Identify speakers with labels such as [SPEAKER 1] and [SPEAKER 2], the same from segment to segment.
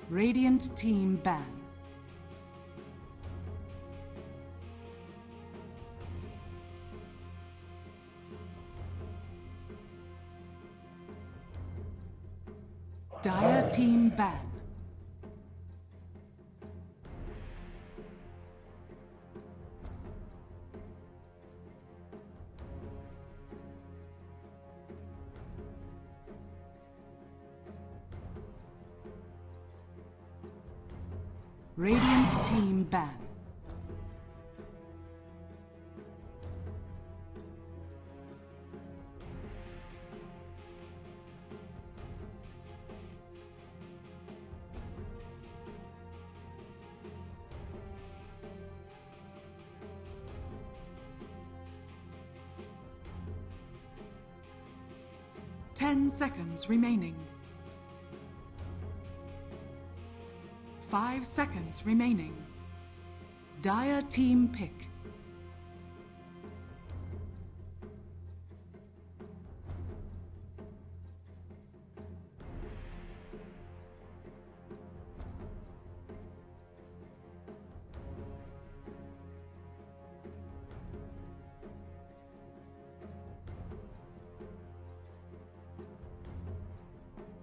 [SPEAKER 1] Radiant team ban. Dire team ban. Radiant team ban. Ten seconds remaining. 5 seconds remaining. Dire team pick.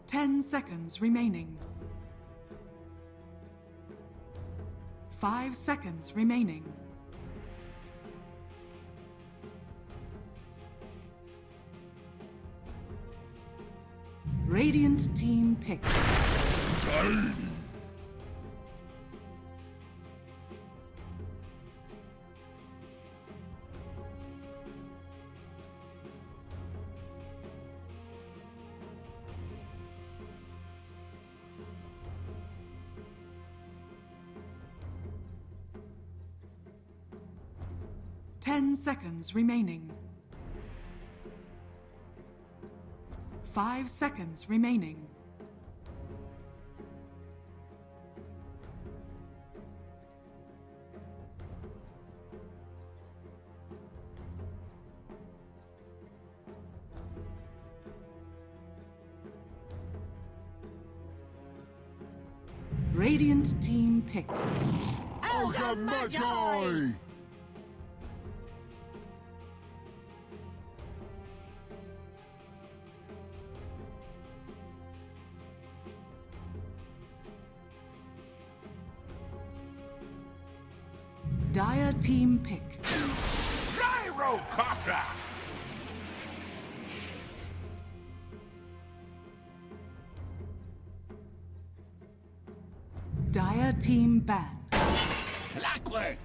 [SPEAKER 1] Ten seconds remaining. 5 seconds remaining. Radiant team pick.
[SPEAKER 2] Tiny.
[SPEAKER 1] 10 seconds remaining. 5 seconds remaining. Radiant team pick.
[SPEAKER 2] Ogre Magi!
[SPEAKER 1] Dire team pick.
[SPEAKER 2] Gyrocopter!
[SPEAKER 1] Dire team ban.
[SPEAKER 2] Clockwork!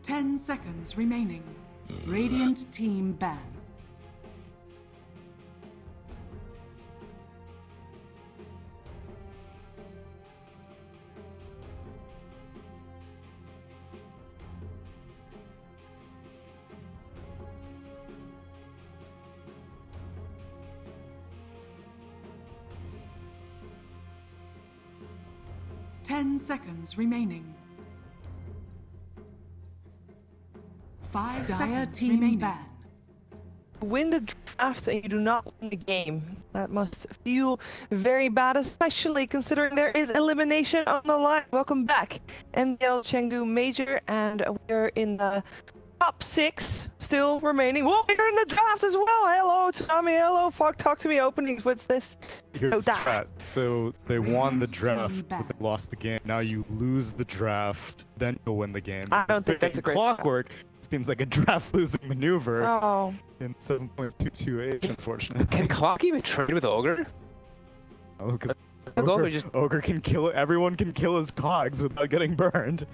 [SPEAKER 1] Ten seconds remaining. Radiant team ban. Ten seconds remaining. 5 seconds remaining. Ban.
[SPEAKER 3] Win the draft and you do not win the game. That must feel very bad, especially considering there is elimination on the line. Welcome back, MDL Chengdu Major, and we're in the top 6 still remaining. Whoa, we're in the draft as well. Hello, Tommy. Hello, fuck. Talk to me. Openings. What's this?
[SPEAKER 4] Here's
[SPEAKER 3] Oh,
[SPEAKER 4] the strat. So they won the draft, but they lost the game. Now you lose the draft, then you'll win the game.
[SPEAKER 3] I don't think that's a great
[SPEAKER 4] Clockwork seems like a draft-losing maneuver
[SPEAKER 3] Oh.
[SPEAKER 4] in 7.228, unfortunately.
[SPEAKER 5] Can Clock even trade with Ogre?
[SPEAKER 4] Oh, because
[SPEAKER 5] Ogre just...
[SPEAKER 4] Ogre can kill. Everyone can kill his cogs without getting burned.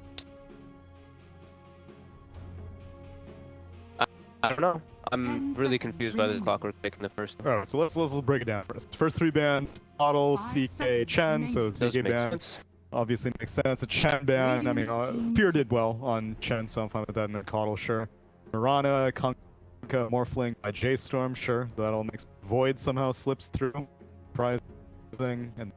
[SPEAKER 5] I don't know. I'm really confused by the Clockwork pick in the first.
[SPEAKER 4] Alright, so let's break it down first. First 3 bans: Bottle,
[SPEAKER 1] 5
[SPEAKER 4] CK,
[SPEAKER 1] seconds
[SPEAKER 4] Chen. So
[SPEAKER 5] Does
[SPEAKER 4] CK
[SPEAKER 5] make
[SPEAKER 4] ban
[SPEAKER 5] sense.
[SPEAKER 4] obviously makes sense. A Chen ban. I mean,
[SPEAKER 1] Radiant team
[SPEAKER 4] Fear did well on Chen, so I'm fine with that. And then Coddle, sure. Mirana, Kung, Morphling by J.Storm, sure. That'll make Void somehow slips through. Surprising. And I don't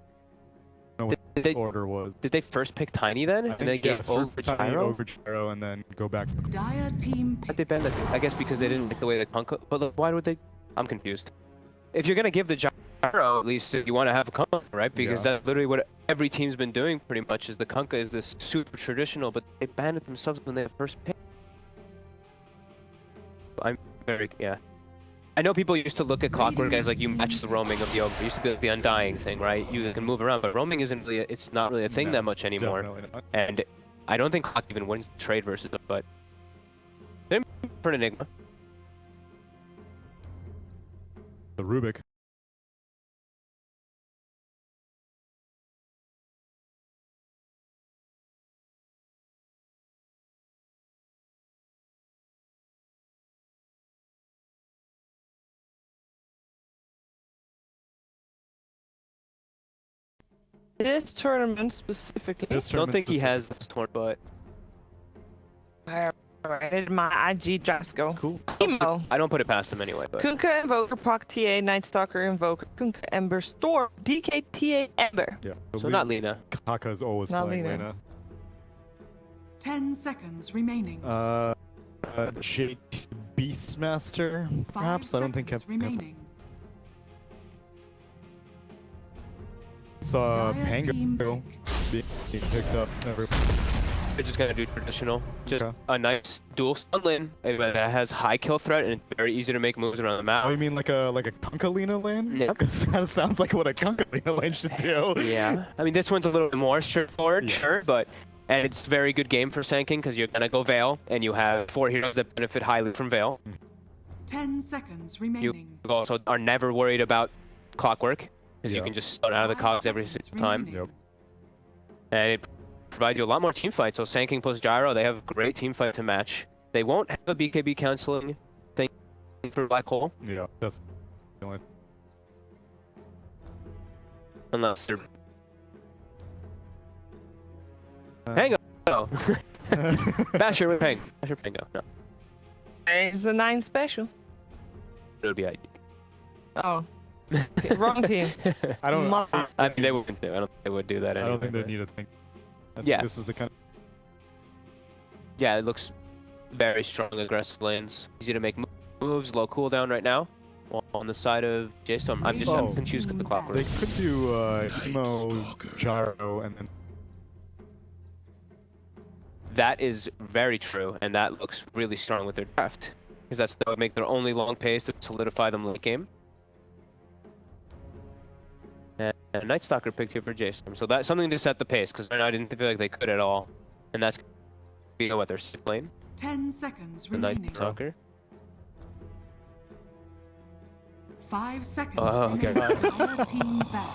[SPEAKER 4] know what
[SPEAKER 5] Did
[SPEAKER 4] the
[SPEAKER 5] they,
[SPEAKER 4] order was.
[SPEAKER 5] did they first pick Tiny then?
[SPEAKER 4] I
[SPEAKER 5] And then
[SPEAKER 4] think, yeah,
[SPEAKER 5] get
[SPEAKER 4] first
[SPEAKER 5] over
[SPEAKER 4] Tiny
[SPEAKER 5] Gyro?
[SPEAKER 4] over Gyro and then go back.
[SPEAKER 1] Dire team
[SPEAKER 5] But they banned it, I guess because they didn't like the way the Kunkka. But like, why would they? I'm confused. If you're gonna give the Gyro, at least you want to have a Kunkka, right? Because
[SPEAKER 4] Yeah.
[SPEAKER 5] that's literally what every team's been doing pretty much. Is the Kunkka is this super traditional, but they banned it themselves when they first picked. I'm very I know people used to look at Clockwork as like you match the roaming of the Ogre. It used to be like the Undying thing, right? You can move around, but roaming isn't really. It's not really a thing
[SPEAKER 4] No,
[SPEAKER 5] that much anymore.
[SPEAKER 4] Definitely not.
[SPEAKER 5] And I don't think Clock even wins the trade versus it, but they're for an Enigma.
[SPEAKER 4] The Rubik.
[SPEAKER 3] This tournament specifically.
[SPEAKER 4] This
[SPEAKER 5] I don't think he
[SPEAKER 4] tournament's
[SPEAKER 5] has this torn, but
[SPEAKER 3] I did my IG drops go.
[SPEAKER 4] It's cool.
[SPEAKER 3] Emo.
[SPEAKER 5] I don't put it past him anyway. But
[SPEAKER 3] Kunkka Invoker, Proc TA, Night Stalker Invoker, Kunkka Ember, Storm, DK TA Ember.
[SPEAKER 4] Yeah.
[SPEAKER 5] so not Lena.
[SPEAKER 4] Kaka's always
[SPEAKER 3] Not
[SPEAKER 4] playing
[SPEAKER 3] Lena.
[SPEAKER 4] Lena.
[SPEAKER 1] 10 seconds remaining.
[SPEAKER 4] JT Beastmaster,
[SPEAKER 1] 5
[SPEAKER 4] perhaps? I don't think
[SPEAKER 1] seconds remaining.
[SPEAKER 4] Saw
[SPEAKER 1] Dire team
[SPEAKER 4] Pango
[SPEAKER 1] pick.
[SPEAKER 4] being picked up. Never.
[SPEAKER 5] They're just gonna do traditional, just
[SPEAKER 4] Okay.
[SPEAKER 5] a nice dual stun lane that has high kill threat and it's very easy to make moves around the map.
[SPEAKER 4] Oh, you mean like a Kunkalina lane?
[SPEAKER 5] Yep.
[SPEAKER 4] Because that sounds like what a Kunkalina lane should do.
[SPEAKER 5] Yeah, I mean this one's a little bit more straightforward,
[SPEAKER 4] Yes.
[SPEAKER 5] sure, but and it's very good game for Sanking because you're gonna go Veil and you have 4 heroes that benefit highly from Veil.
[SPEAKER 1] 10 seconds
[SPEAKER 5] You
[SPEAKER 1] remaining.
[SPEAKER 5] also are never worried about Clockwork because you
[SPEAKER 4] Yeah.
[SPEAKER 5] can just stun out of the
[SPEAKER 1] 5
[SPEAKER 5] cogs every
[SPEAKER 1] seconds
[SPEAKER 5] single time,
[SPEAKER 1] remaining.
[SPEAKER 4] Yep.
[SPEAKER 5] and it provides you a lot more team fights. So Sanking plus Gyro, they have a great team fight to match. They won't have a BKB canceling thing for Black Hole
[SPEAKER 4] Yeah, that's the only.
[SPEAKER 5] unless they're Pango. No. Basher with Pang. Basher Pango. No,
[SPEAKER 3] It's a 9 special.
[SPEAKER 5] it would be ID.
[SPEAKER 3] Oh. Okay, wrong team.
[SPEAKER 4] I don't.
[SPEAKER 3] Ma-
[SPEAKER 5] I mean, they wouldn't do. I don't think they would do that
[SPEAKER 4] I
[SPEAKER 5] anyway.
[SPEAKER 4] don't think they
[SPEAKER 5] but-
[SPEAKER 4] need to think. I think
[SPEAKER 5] Yeah.
[SPEAKER 4] This is the kind.
[SPEAKER 5] Yeah, it looks very strong, aggressive lanes. Easy to make moves, low cooldown right now. While on the side of J.Storm, I'm
[SPEAKER 4] Oh.
[SPEAKER 5] confused with the Clockwork.
[SPEAKER 4] They could do Emo, Gyro, and then.
[SPEAKER 5] That is very true, and that looks really strong with their draft. Because that would make their only long pace to solidify them late game. And Night Stalker picked here for J.Storm. So that's something to set the pace, because right now I didn't feel like they could at all. And that's what their safe lane,
[SPEAKER 1] 10 seconds
[SPEAKER 5] the Night
[SPEAKER 1] remaining.
[SPEAKER 5] Stalker.
[SPEAKER 1] 5 seconds
[SPEAKER 5] Oh, okay.
[SPEAKER 1] remaining. Dire team back.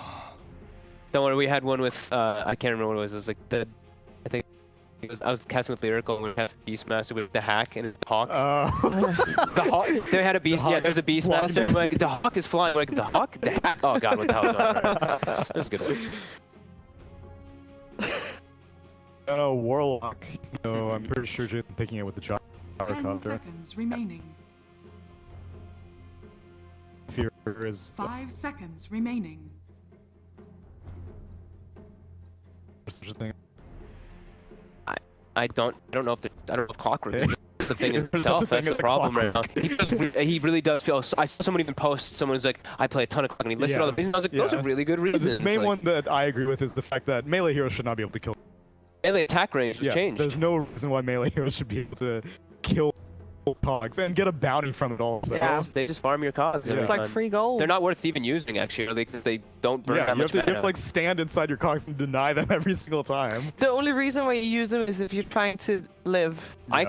[SPEAKER 5] Don't worry, we had one with, I can't remember what it was. It was like the, I think, I was casting with Lyrical and we were casting Beastmaster with the Hack and the Hawk. The Hawk, they had a Beast, yeah,
[SPEAKER 4] Hawk
[SPEAKER 5] there's a
[SPEAKER 4] is
[SPEAKER 5] Beastmaster.
[SPEAKER 4] flying.
[SPEAKER 5] Like, the Hawk is flying, like, the Hawk? The Hack? Oh god, what the hell is going on right now? That was a good one.
[SPEAKER 4] Warlock. No, I'm pretty sure Jason picking it with the Gyro
[SPEAKER 1] 10
[SPEAKER 4] counter.
[SPEAKER 1] seconds remaining.
[SPEAKER 4] Fear is
[SPEAKER 1] 5 seconds remaining.
[SPEAKER 4] such a thing.
[SPEAKER 5] I don't know if Clockwork is the thing
[SPEAKER 4] There's such a
[SPEAKER 5] itself.
[SPEAKER 4] thing
[SPEAKER 5] That's the
[SPEAKER 4] as
[SPEAKER 5] problem right now.
[SPEAKER 4] Clockwork.
[SPEAKER 5] He really does feel. I saw someone even post. Someone was like, "I play a ton of Clockwork," and he listed all the reasons. I was like, "Those
[SPEAKER 4] Yeah.
[SPEAKER 5] are really good
[SPEAKER 4] The
[SPEAKER 5] reasons."
[SPEAKER 4] main
[SPEAKER 5] Like,
[SPEAKER 4] one that I agree with is the fact that melee heroes should not be able to kill.
[SPEAKER 5] melee attack range was
[SPEAKER 4] Yeah,
[SPEAKER 5] changed.
[SPEAKER 4] there's no reason why melee heroes should be able to kill cogs and get a bounty from it also.
[SPEAKER 3] Yeah.
[SPEAKER 5] They just farm your cogs. every
[SPEAKER 3] It's like
[SPEAKER 5] time.
[SPEAKER 3] free gold.
[SPEAKER 5] They're not worth even using actually, because they don't burn
[SPEAKER 4] Yeah,
[SPEAKER 5] that
[SPEAKER 4] you
[SPEAKER 5] much
[SPEAKER 4] have to
[SPEAKER 5] mana.
[SPEAKER 4] like stand inside your cogs and deny them every single time.
[SPEAKER 3] The only reason why you use them is if you're trying to live.
[SPEAKER 5] I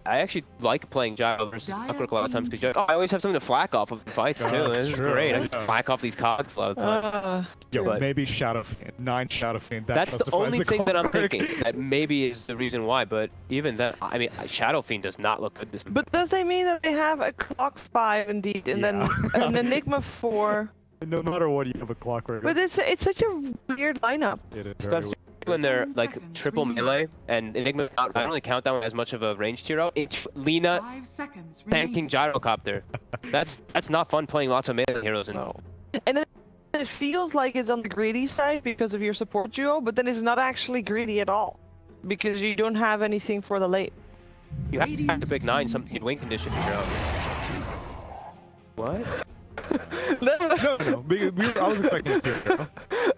[SPEAKER 5] actually like playing Gyro versus
[SPEAKER 1] Dire
[SPEAKER 5] Clockwork a lot of times
[SPEAKER 1] team
[SPEAKER 5] because I always have something to flack off of the fights
[SPEAKER 4] Oh,
[SPEAKER 5] too.
[SPEAKER 4] that's
[SPEAKER 5] This is
[SPEAKER 4] true,
[SPEAKER 5] great. I
[SPEAKER 4] yeah.
[SPEAKER 5] can flack off these cogs a lot of the time.
[SPEAKER 4] Yo,
[SPEAKER 5] But-
[SPEAKER 4] maybe Shadow Fiend, 9 Shadow Fiend. That
[SPEAKER 5] That's the
[SPEAKER 4] justifies
[SPEAKER 5] only thing that I'm
[SPEAKER 4] Clockwork.
[SPEAKER 5] thinking. That maybe is the reason why. But even that, I mean, Shadow Fiend does not look good this.
[SPEAKER 3] But does that mean that they have a clock 5 indeed, and then
[SPEAKER 4] Yeah.
[SPEAKER 3] an Enigma 4?
[SPEAKER 4] No matter what, you have a Clockwork.
[SPEAKER 3] But it's such a weird lineup.
[SPEAKER 4] It is very
[SPEAKER 5] Especially
[SPEAKER 4] weird.
[SPEAKER 5] when they're
[SPEAKER 1] 10
[SPEAKER 5] like
[SPEAKER 1] seconds
[SPEAKER 5] triple
[SPEAKER 1] remaining.
[SPEAKER 5] melee and Enigma, I don't really count that one as much of a ranged hero. It's Lena
[SPEAKER 1] 5 seconds
[SPEAKER 5] tanking
[SPEAKER 1] remaining.
[SPEAKER 5] gyrocopter. That's not fun playing lots of melee heroes. And
[SPEAKER 3] And it feels like it's on the greedy side because of your support duo, but then it's not actually greedy at all because you don't have anything for the late.
[SPEAKER 5] you have to
[SPEAKER 1] Radiant
[SPEAKER 5] pick 9
[SPEAKER 1] team
[SPEAKER 5] something
[SPEAKER 1] pick.
[SPEAKER 5] win condition hero. What?
[SPEAKER 4] No, I was expecting a fear.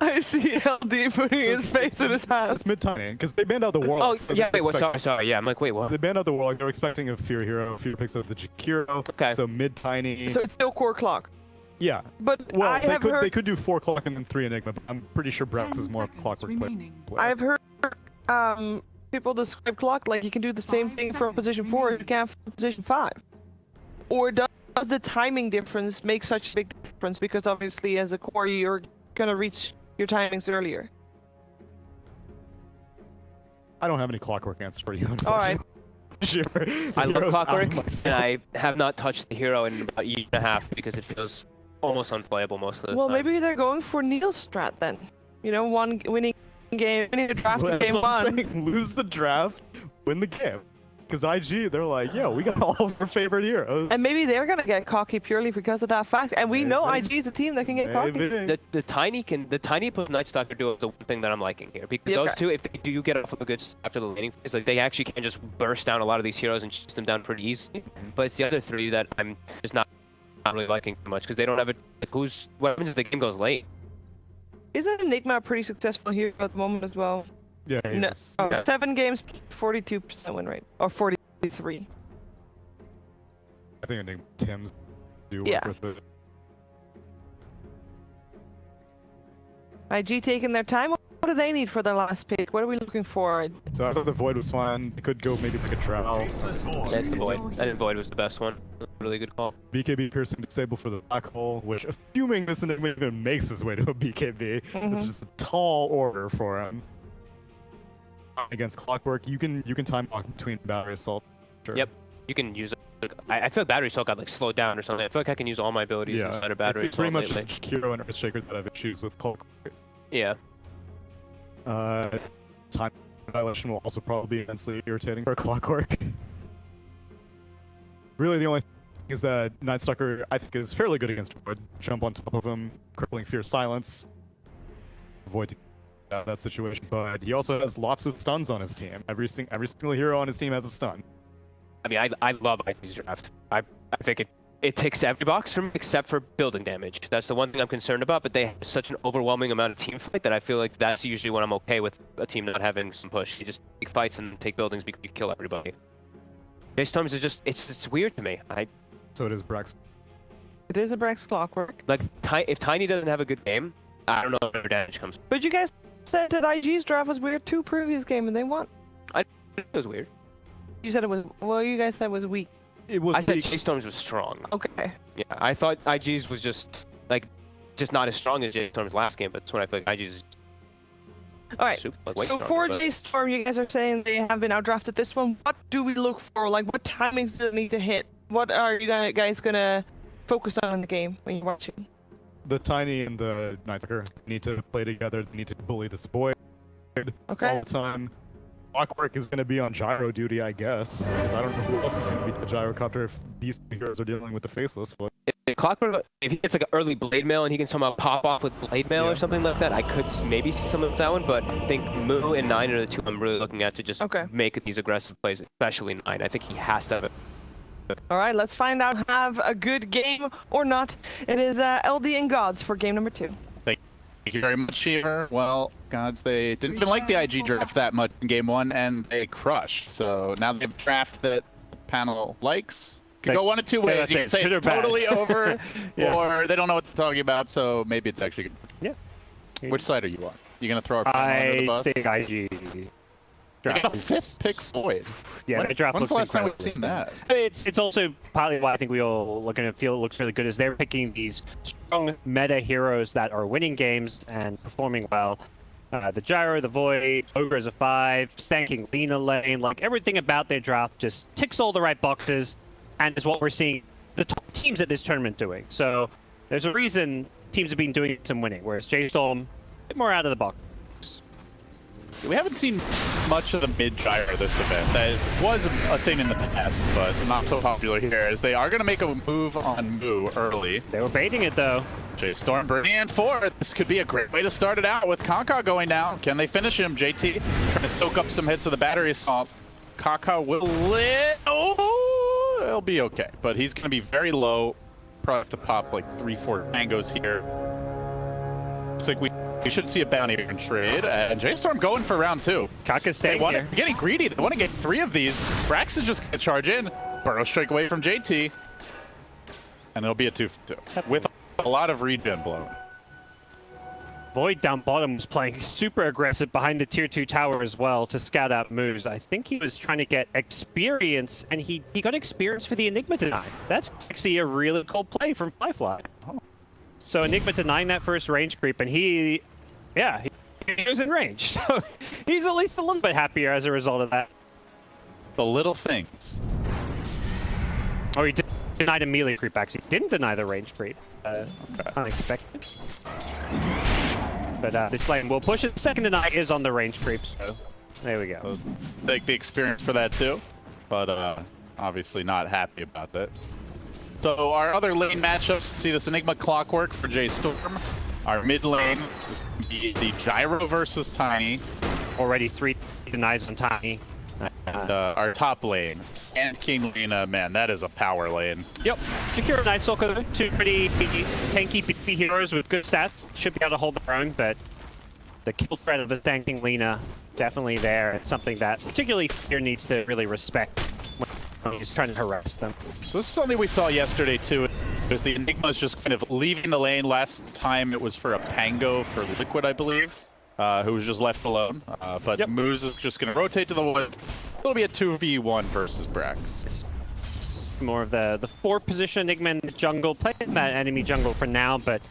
[SPEAKER 3] I see LD putting his face in his hands.
[SPEAKER 4] It's mid-tiny, because they banned out the Warlock.
[SPEAKER 5] Oh
[SPEAKER 4] so
[SPEAKER 5] yeah,
[SPEAKER 4] they
[SPEAKER 5] wait, what?
[SPEAKER 4] expect-
[SPEAKER 5] Sorry. Yeah, I'm like, wait, what?
[SPEAKER 4] They banned out the Warlock, they were expecting a fear hero. Fear picks up the Jakiro,
[SPEAKER 5] Okay.
[SPEAKER 4] so mid-tiny.
[SPEAKER 3] So it's still core clock.
[SPEAKER 4] Yeah.
[SPEAKER 3] But
[SPEAKER 4] Well,
[SPEAKER 3] I have heard
[SPEAKER 4] they could do 4 clock and then 3 Enigma, but I'm pretty sure Brax
[SPEAKER 1] 10
[SPEAKER 4] is more
[SPEAKER 1] seconds
[SPEAKER 4] clockwork player.
[SPEAKER 1] remaining.
[SPEAKER 3] I've heard people describe clock like you can do the same
[SPEAKER 1] 5
[SPEAKER 3] thing from
[SPEAKER 1] seconds
[SPEAKER 3] position 4 as you
[SPEAKER 1] remaining.
[SPEAKER 3] can from position 5. Or does the timing difference make such a big difference? Because obviously as a core you're gonna reach your timings earlier.
[SPEAKER 4] I don't have any clockwork answer for you,
[SPEAKER 3] Alright.
[SPEAKER 4] unfortunately.
[SPEAKER 5] I love
[SPEAKER 4] Heroes
[SPEAKER 5] clockwork,
[SPEAKER 4] out of my
[SPEAKER 5] and
[SPEAKER 4] sight.
[SPEAKER 5] I have not touched the hero in about a year and a half because it feels almost unplayable most of the
[SPEAKER 3] Well,
[SPEAKER 5] time.
[SPEAKER 3] maybe they're going for Neil strat then. You know, winning a draft in
[SPEAKER 4] That's
[SPEAKER 3] game
[SPEAKER 4] what I'm
[SPEAKER 3] 1.
[SPEAKER 4] saying. Lose the draft, win the game. Because IG, they're like, yo, we got all of our favorite heroes.
[SPEAKER 3] And maybe they're gonna get cocky purely because of that fact. And we know
[SPEAKER 4] Maybe.
[SPEAKER 3] IG is a team that can get cocky.
[SPEAKER 4] Maybe.
[SPEAKER 5] The tiny plus Night Stalker duo is the one thing that I'm liking here because
[SPEAKER 3] Yeah,
[SPEAKER 5] those
[SPEAKER 3] okay.
[SPEAKER 5] two, if they do get off of a good start after the laning phase, like they actually can just burst down a lot of these heroes and chase them down pretty easily. But it's the other 3 that I'm just not really liking too much because they don't have a like what happens if the game goes late?
[SPEAKER 3] Isn't Enigma a pretty successful hero at the moment as well?
[SPEAKER 4] Yeah, he
[SPEAKER 3] No,
[SPEAKER 4] is.
[SPEAKER 5] Yeah.
[SPEAKER 3] 7 games, 42% win rate. Or 43.
[SPEAKER 4] I think Enigma Tim's do work
[SPEAKER 3] Yeah.
[SPEAKER 4] with it.
[SPEAKER 3] IG taking their time. What do they need for their last pick? What are we looking for?
[SPEAKER 4] So I thought the Void was fine. They could go maybe like a Drow.
[SPEAKER 5] That's the Void. I think Void was the best one. Really good call.
[SPEAKER 4] BKB piercing disable for the Black Hole, which, assuming this Enigma even makes his way to a BKB, it's just a tall order for him. Against Clockwork, you can time walk between Battery Assault. Sure.
[SPEAKER 5] Yep. You can use it. I feel like Battery Assault got like slowed down or something. I feel like I can use all my abilities inside of Battery
[SPEAKER 4] it's pretty
[SPEAKER 5] Assault
[SPEAKER 4] much
[SPEAKER 5] lately.
[SPEAKER 4] just Kiro and Earthshaker that have issues with Clockwork.
[SPEAKER 5] Yeah.
[SPEAKER 4] Time Violation will also probably be immensely irritating for Clockwork. Really, the only thing is that Night Stalker, I think, is fairly good against Void. Jump on top of him, crippling Fear Silence. Avoid out of that situation, but he also has lots of stuns on his team. Every single hero on his team has a stun.
[SPEAKER 5] I mean, I love IG's draft. I think it ticks every box for me except for building damage. That's the one thing I'm concerned about, but they have such an overwhelming amount of team fight that I feel like that's usually when I'm okay with a team not having some push. You just take fights and take buildings because you kill everybody. J.Storms is just, it's weird to me.
[SPEAKER 4] So it is Brax.
[SPEAKER 3] It is a Brex Clockwork.
[SPEAKER 5] Like, if Tiny doesn't have a good game, I don't know where damage comes from.
[SPEAKER 3] But you guys said that IG's draft was weird too previous game and they won.
[SPEAKER 5] It was weird.
[SPEAKER 3] You said it was, well, you guys said it was weak.
[SPEAKER 4] It was
[SPEAKER 5] I said
[SPEAKER 4] weak.
[SPEAKER 5] J.Storms was strong.
[SPEAKER 3] Okay.
[SPEAKER 5] Yeah, I thought IG's was just not as strong as J.Storm's last game, but that's when I feel like IG's
[SPEAKER 3] Alright.
[SPEAKER 5] super, like, way
[SPEAKER 3] So
[SPEAKER 5] stronger,
[SPEAKER 3] for
[SPEAKER 5] but-
[SPEAKER 3] J.Storm, you guys are saying they have been outdrafted this one. What do we look for? Like, what timings do they need to hit? What are you guys gonna focus on in the game when you're watching?
[SPEAKER 4] The Tiny and the Night Stalker need to play together. They need to bully this Void
[SPEAKER 3] Okay.
[SPEAKER 4] all the time. Clockwork is going to be on gyro duty, I guess, because I don't know who else is going to be the gyrocopter if these two heroes are dealing with the Faceless. But
[SPEAKER 5] If Clockwork, if he gets like an early blade mail and he can somehow pop off with blade mail
[SPEAKER 4] Yeah.
[SPEAKER 5] or something like that, I could maybe see some of that one. But I think Moo and Nine are the two I'm really looking at to just
[SPEAKER 3] Okay.
[SPEAKER 5] make these aggressive plays, especially Nine. I think he has to have it.
[SPEAKER 3] Alright, let's find out have a good game or not. It is LD and Gods for game number 2.
[SPEAKER 6] Thank you very much, here. Well, gods, they didn't even like the IG draft that much in game 1, and they crushed. So now they have a draft that the panel likes. Could go one of two ways.
[SPEAKER 7] that's
[SPEAKER 6] You
[SPEAKER 7] it.
[SPEAKER 6] can say
[SPEAKER 7] Good or
[SPEAKER 6] it's
[SPEAKER 7] bad.
[SPEAKER 6] totally over,
[SPEAKER 7] Yeah.
[SPEAKER 6] or they don't know what they're talking about, so maybe it's actually good.
[SPEAKER 7] Yeah.
[SPEAKER 6] Which side are you on? You gonna throw our panel under the
[SPEAKER 7] I
[SPEAKER 6] bus?
[SPEAKER 7] think IG
[SPEAKER 6] They
[SPEAKER 7] draft
[SPEAKER 6] got a
[SPEAKER 7] is-
[SPEAKER 6] 5th pick Void.
[SPEAKER 7] Yeah, the draft
[SPEAKER 6] When's
[SPEAKER 7] looks
[SPEAKER 6] the last time we've
[SPEAKER 7] incredible.
[SPEAKER 6] seen that?
[SPEAKER 7] It's also partly why I think we all are going to feel it looks really good is they're picking these strong meta heroes that are winning games and performing well. The Gyro, the Void, Ogre is a 5, stanking Lena lane, like everything about their draft just ticks all the right boxes and is what we're seeing the top teams at this tournament doing. So there's a reason teams have been doing some winning, whereas J.Storm, a bit more out of the box.
[SPEAKER 6] We haven't seen much of the mid gyro this event. That was a thing in the past, but not so popular here, as they are going to make a move on Moo early.
[SPEAKER 7] They were baiting it, though.
[SPEAKER 6] J.Storm bringing in forward. This could be a great way to start it out with Kaka going down. Can they finish him? JT trying to soak up some hits of the battery assault. Kaka will it'll be okay, but he's going to be very low. Probably have to pop like 3-4 tangos here. Looks like we should see a bounty in trade, and J.Storm going for round 2.
[SPEAKER 7] Kaka's staying here.
[SPEAKER 6] Getting greedy. They want to get 3 of these. Brax is just going to charge in. Burrow strike away from JT. And it'll be a 2-2 with a lot of regen blown.
[SPEAKER 7] Void down bottom was playing super aggressive behind the tier 2 tower as well to scout out moves. I think he was trying to get experience, and he got experience for the Enigma Deny. That's actually a really cool play from Flyfly.
[SPEAKER 6] Oh.
[SPEAKER 7] So Enigma denying that first range creep, and he was in range. So he's at least a little bit happier as a result of that.
[SPEAKER 6] The little things.
[SPEAKER 7] Oh, he denied a melee creep, actually. Didn't deny the range creep. Unexpected. But this lane will push it. Second deny is on the range creep, so there we go.
[SPEAKER 6] Take the experience for that too, but obviously not happy about that. So our other lane matchups, see this Enigma Clockwork for J.Storm. Our mid lane is going to be the Gyro versus Tiny.
[SPEAKER 7] Already 3 denies on Tiny.
[SPEAKER 6] And our top lane, Sand King Lina, man, that is a power lane.
[SPEAKER 7] Yep. Shakira Night Stalker, 2 pretty tanky beefy heroes with good stats. Should be able to hold their own, but the kill threat of the tanking Lina definitely there. It's something that particularly Fear needs to really respect when he's trying to harass them.
[SPEAKER 6] So this is something we saw yesterday too. Because the Enigma is just kind of leaving the lane. Last time it was for a Pango for Liquid, I believe. Who was just left alone. But
[SPEAKER 7] Yep.
[SPEAKER 6] Moose is just going to rotate to the wood. It'll be a 2v1 versus Brax.
[SPEAKER 7] More of the 4 position Enigma in the jungle, playing that enemy jungle for now, but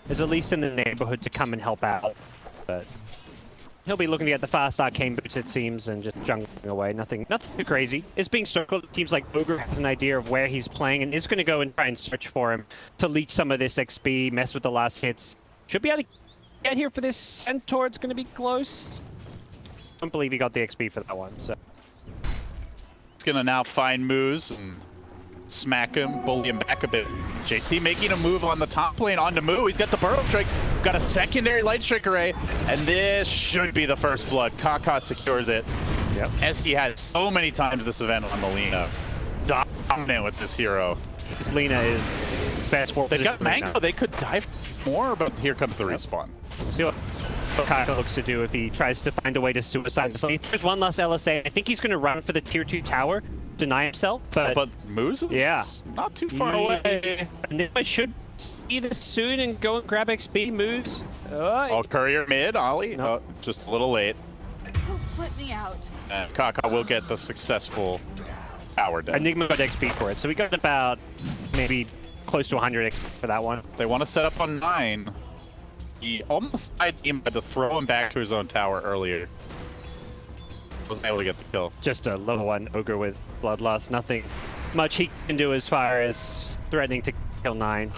[SPEAKER 7] is at least in the neighborhood to come and help out. But he'll be looking to get the fast arcane boots, it seems, and just jungling away. Nothing too crazy. It's being circled. It seems like Ogre has an idea of where he's playing and is going to go and try and search for him to leech some of this XP, mess with the last hits. Should be able to get here for this Centaur. It's going to be close. Don't believe he got the XP for that one, so.
[SPEAKER 6] He's going to now find Moose and smack him, bully him back a bit. JT making a move on the top lane onto Moo. He's got the Burrow Strike, got a secondary Light Strike array, and this should be the first blood. Kaka secures it.
[SPEAKER 7] Yep.
[SPEAKER 6] As he had so many times this event on Melina. Dominant with this hero.
[SPEAKER 7] This Lina is best for.
[SPEAKER 6] They've got Mango, they could dive more, but here comes the respawn.
[SPEAKER 7] See what Kaka looks to do if he tries to find a way to suicide himself. There's one last LSA. I think he's going to run for the tier 2 tower, deny himself, but
[SPEAKER 6] Moose is not too far away.
[SPEAKER 7] Enigma should see this soon and go and grab XP moves.
[SPEAKER 6] Oh, Courier mid, Ollie.
[SPEAKER 7] Nope.
[SPEAKER 6] Oh, just a little late.
[SPEAKER 8] Don't put me out.
[SPEAKER 6] And Kaka will get the successful power down.
[SPEAKER 7] Enigma got XP for it, so we got about maybe close to 100 XP for that one.
[SPEAKER 6] They want to set up on 9. He almost died him, but to throw him back to his own tower earlier. Wasn't able to get the kill.
[SPEAKER 7] Just a level 1 Ogre with Bloodlust. Nothing much he can do as far as threatening to kill 9.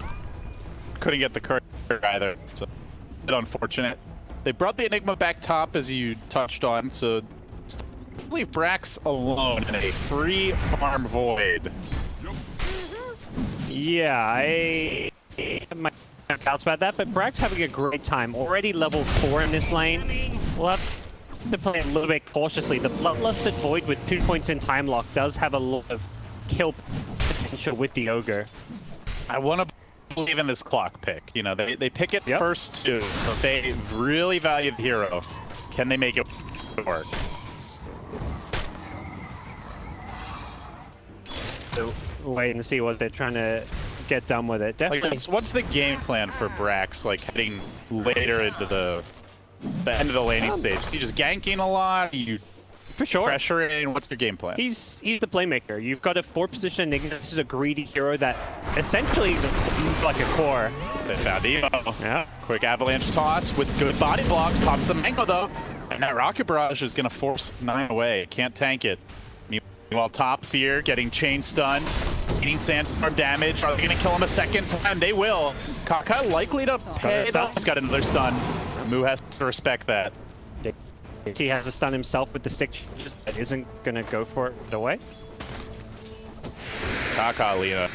[SPEAKER 6] Couldn't get the courier either, so a bit unfortunate. They brought the Enigma back top, as you touched on, so leave Brax alone in a free farm void.
[SPEAKER 7] Yeah, I have my doubts about that, but Brack's having a great time. Already level 4 in this lane. We'll have to play a little bit cautiously. The Bloodlusted Void with 2 points in time lock does have a lot of kill potential with the Ogre.
[SPEAKER 6] I want to believe in this clock pick. You know, they pick it first too. So they really value the hero. Can they make it work?
[SPEAKER 7] So wait and see what they're trying to get done with it. Definitely.
[SPEAKER 6] Like, what's the game plan for Brax, like heading later into the end of the laning stage? Is he just ganking a lot? You
[SPEAKER 7] for sure
[SPEAKER 6] pressuring? What's the game plan?
[SPEAKER 7] He's the playmaker. You've got a 4-position Enigma. This is a greedy hero that essentially is like a core.
[SPEAKER 6] They found Evo.
[SPEAKER 7] Yeah.
[SPEAKER 6] Quick avalanche toss with good body blocks. Pops the Mango though. And that Rocket Barrage is going to force 9 away. Can't tank it. Meanwhile, top Fear getting chain stun. Eating Sandstorm damage. Are they going to kill him a second time? They will. Kaka likely to pay. He's got another stun. Moo has to respect that.
[SPEAKER 7] He has a stun himself with the stick changes, but isn't gonna go for it away.
[SPEAKER 6] Kaka Lina.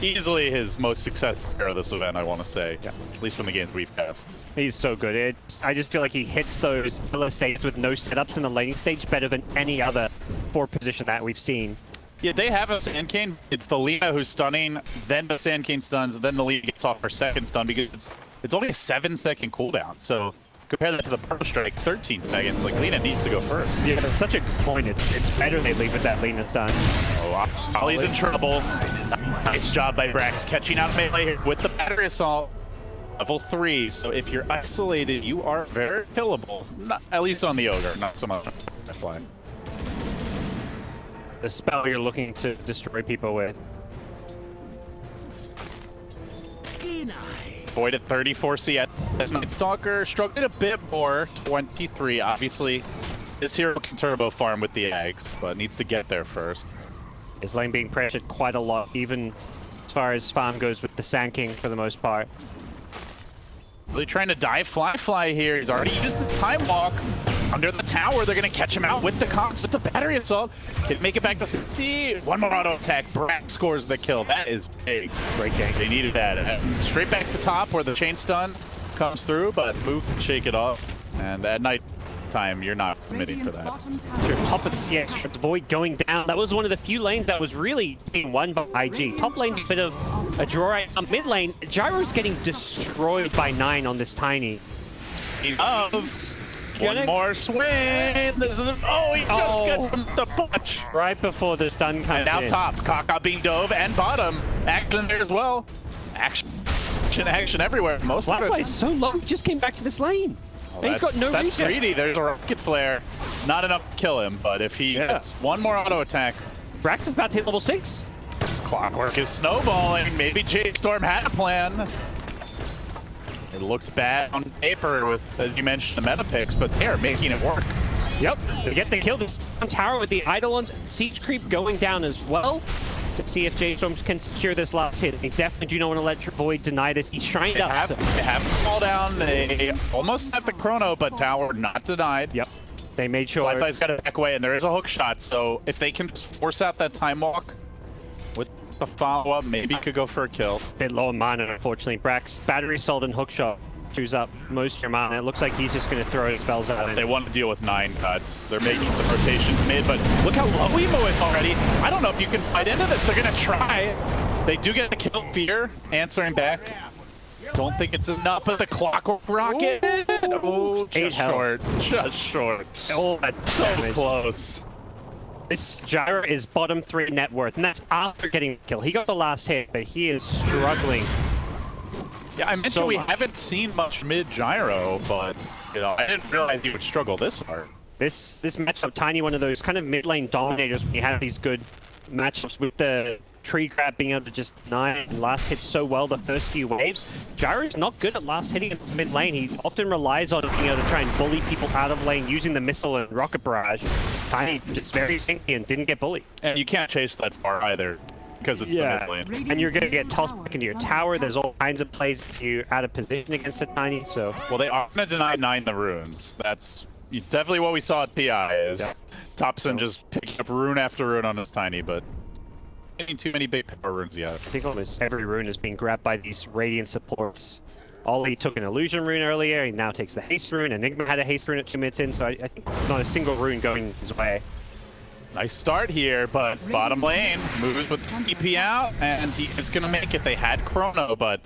[SPEAKER 6] Easily his most successful player of this event, I want to say.
[SPEAKER 7] Yeah.
[SPEAKER 6] At least from the games we've passed.
[SPEAKER 7] He's so good. I just feel like he hits those LSAs with no setups in the laning stage better than any other 4 position that we've seen.
[SPEAKER 6] Yeah, they have a Sand Cane. It's the Lina who's stunning, then the Sand Cane stuns, then the Lina gets off her second stun because it's only a 7-second cooldown. So compare that to the Pearl Strike, 13 seconds. Like, Lina needs to go first.
[SPEAKER 7] Yeah, that's such a good point. It's better they leave with that Lina stun.
[SPEAKER 6] Oh, Ollie's in trouble. Nice job by Brax catching out melee here with the battery assault. Level 3, so if you're isolated, you are very killable. Not, at least on the Ogre, not so much on the fly.
[SPEAKER 7] The spell you're looking to destroy people with.
[SPEAKER 6] Void at 34 CS. Night Stalker struggled a bit more, 23. Obviously, this hero can turbo farm with the eggs, but needs to get there first.
[SPEAKER 7] His lane being pressured quite a lot, even as far as farm goes with the Sand King for the most part.
[SPEAKER 6] Really trying to dive fly here. He's already used his time walk. Under the tower, they're going to catch him out with the cons, with the battery assault. Can make it back to C. One more auto attack. Brack scores the kill. That is big.
[SPEAKER 7] Great game.
[SPEAKER 6] They needed that. And straight back to top where the chain stun comes through, but Mook can shake it off. And at night time, you're not committing for that.
[SPEAKER 7] Sure, top of the CS, the Void going down. That was one of the few lanes that was really being won by IG. Top lane's a bit of a draw right now. Mid lane, Gyro's getting destroyed by 9 on this Tiny.
[SPEAKER 6] One more swing. This is oh, he just gets him the punch.
[SPEAKER 7] Right before the stun comes
[SPEAKER 6] And now
[SPEAKER 7] in.
[SPEAKER 6] top, Kaka being dove, and bottom. Action there as well. Action everywhere. Most of
[SPEAKER 7] Flatway's
[SPEAKER 6] it.
[SPEAKER 7] so low, he just came back to this lane.
[SPEAKER 6] Oh,
[SPEAKER 7] And he's got no
[SPEAKER 6] that's
[SPEAKER 7] regen.
[SPEAKER 6] greedy. There's a rocket flare. Not enough to kill him, but if he gets one more auto attack,
[SPEAKER 7] Brax is about to hit level 6.
[SPEAKER 6] his clockwork is snowballing. Maybe J.Storm had a plan. It looked bad on paper with, as you mentioned, the meta picks, but they're making it work.
[SPEAKER 7] Yep, they get the kill. This tower with the Eidolons, siege creep going down as well to see if J.Storm can secure this last hit. They definitely do not want to let Void deny this. He's shined
[SPEAKER 6] They
[SPEAKER 7] up.
[SPEAKER 6] have the call down. They almost have the chrono, but tower not denied.
[SPEAKER 7] Yep, they made sure.
[SPEAKER 6] Fly-Fly's got to back away, and there is a hook shot, so if they can just force out that time walk with the follow-up, maybe could go for a kill.
[SPEAKER 7] Bit low on mana, unfortunately. Brax, battery sold and hookshot chews up most of your mana. It looks like he's just going to throw his spells out.
[SPEAKER 6] They want to deal with 9 cuts. They're making some rotations mid, but look how low Emo is already. I don't know if you can fight into this. They're going to try. They do get the kill Fear, answering back. Don't think it's enough, but the clockwork rocket. Oh, just short. Just short.
[SPEAKER 7] Oh, that's
[SPEAKER 6] So
[SPEAKER 7] damage.
[SPEAKER 6] close.
[SPEAKER 7] This Gyro is bottom 3 net worth, and that's after getting the kill. He got the last hit, but he is struggling.
[SPEAKER 6] Yeah, I mentioned
[SPEAKER 7] So
[SPEAKER 6] we
[SPEAKER 7] much.
[SPEAKER 6] haven't seen much mid Gyro, but you know, I didn't realize he would struggle this hard.
[SPEAKER 7] This matchup, Tiny, one of those kind of mid lane dominators when you have these good matchups with the tree grab being able to just deny and last hit so well the first few waves. Gyro's not good at last hitting in mid lane. He often relies on being able to try and bully people out of lane using the missile and rocket barrage. Tiny just very sinky and didn't get bullied.
[SPEAKER 6] And you can't chase that far either, because it's the mid lane.
[SPEAKER 7] And you're going to get tossed back into your tower. There's all kinds of plays if you're out of position against a Tiny, so...
[SPEAKER 6] Well, they are going to deny 9 the runes. That's definitely what we saw at PI, is Topson just picking up rune after rune on his Tiny, but getting too many big power runes yet.
[SPEAKER 7] I think almost every rune is being grabbed by these Radiant supports. Ollie took an Illusion rune earlier, he now takes the Haste rune. Enigma had a Haste rune at 2 minutes in, so I think not a single rune going his way.
[SPEAKER 6] Nice start here, but bottom lane moves with EP out, and he is going to make it. They had Chrono, but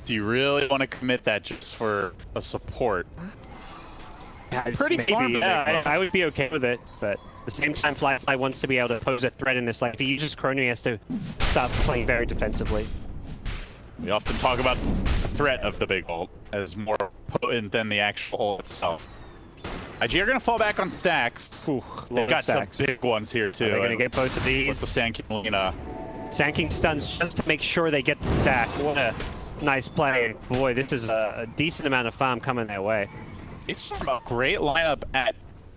[SPEAKER 6] do you really want to commit that just for a support? Pretty far back.
[SPEAKER 7] I would be okay with it, but at the same time, Fly wants to be able to pose a threat in this lane. If he uses Chrono, he has to start playing very defensively.
[SPEAKER 6] We often talk about the threat of the big ult as more potent than the actual ult itself. IG are going to fall back on stacks. They've got
[SPEAKER 7] stacks.
[SPEAKER 6] some big ones here, too.
[SPEAKER 7] They're going to get both of these.
[SPEAKER 6] With the Sand King Lina.
[SPEAKER 7] Sand King stuns just to make sure they get back. What a nice play. And boy, this is a decent amount of farm coming their way.
[SPEAKER 6] It's a great lineup at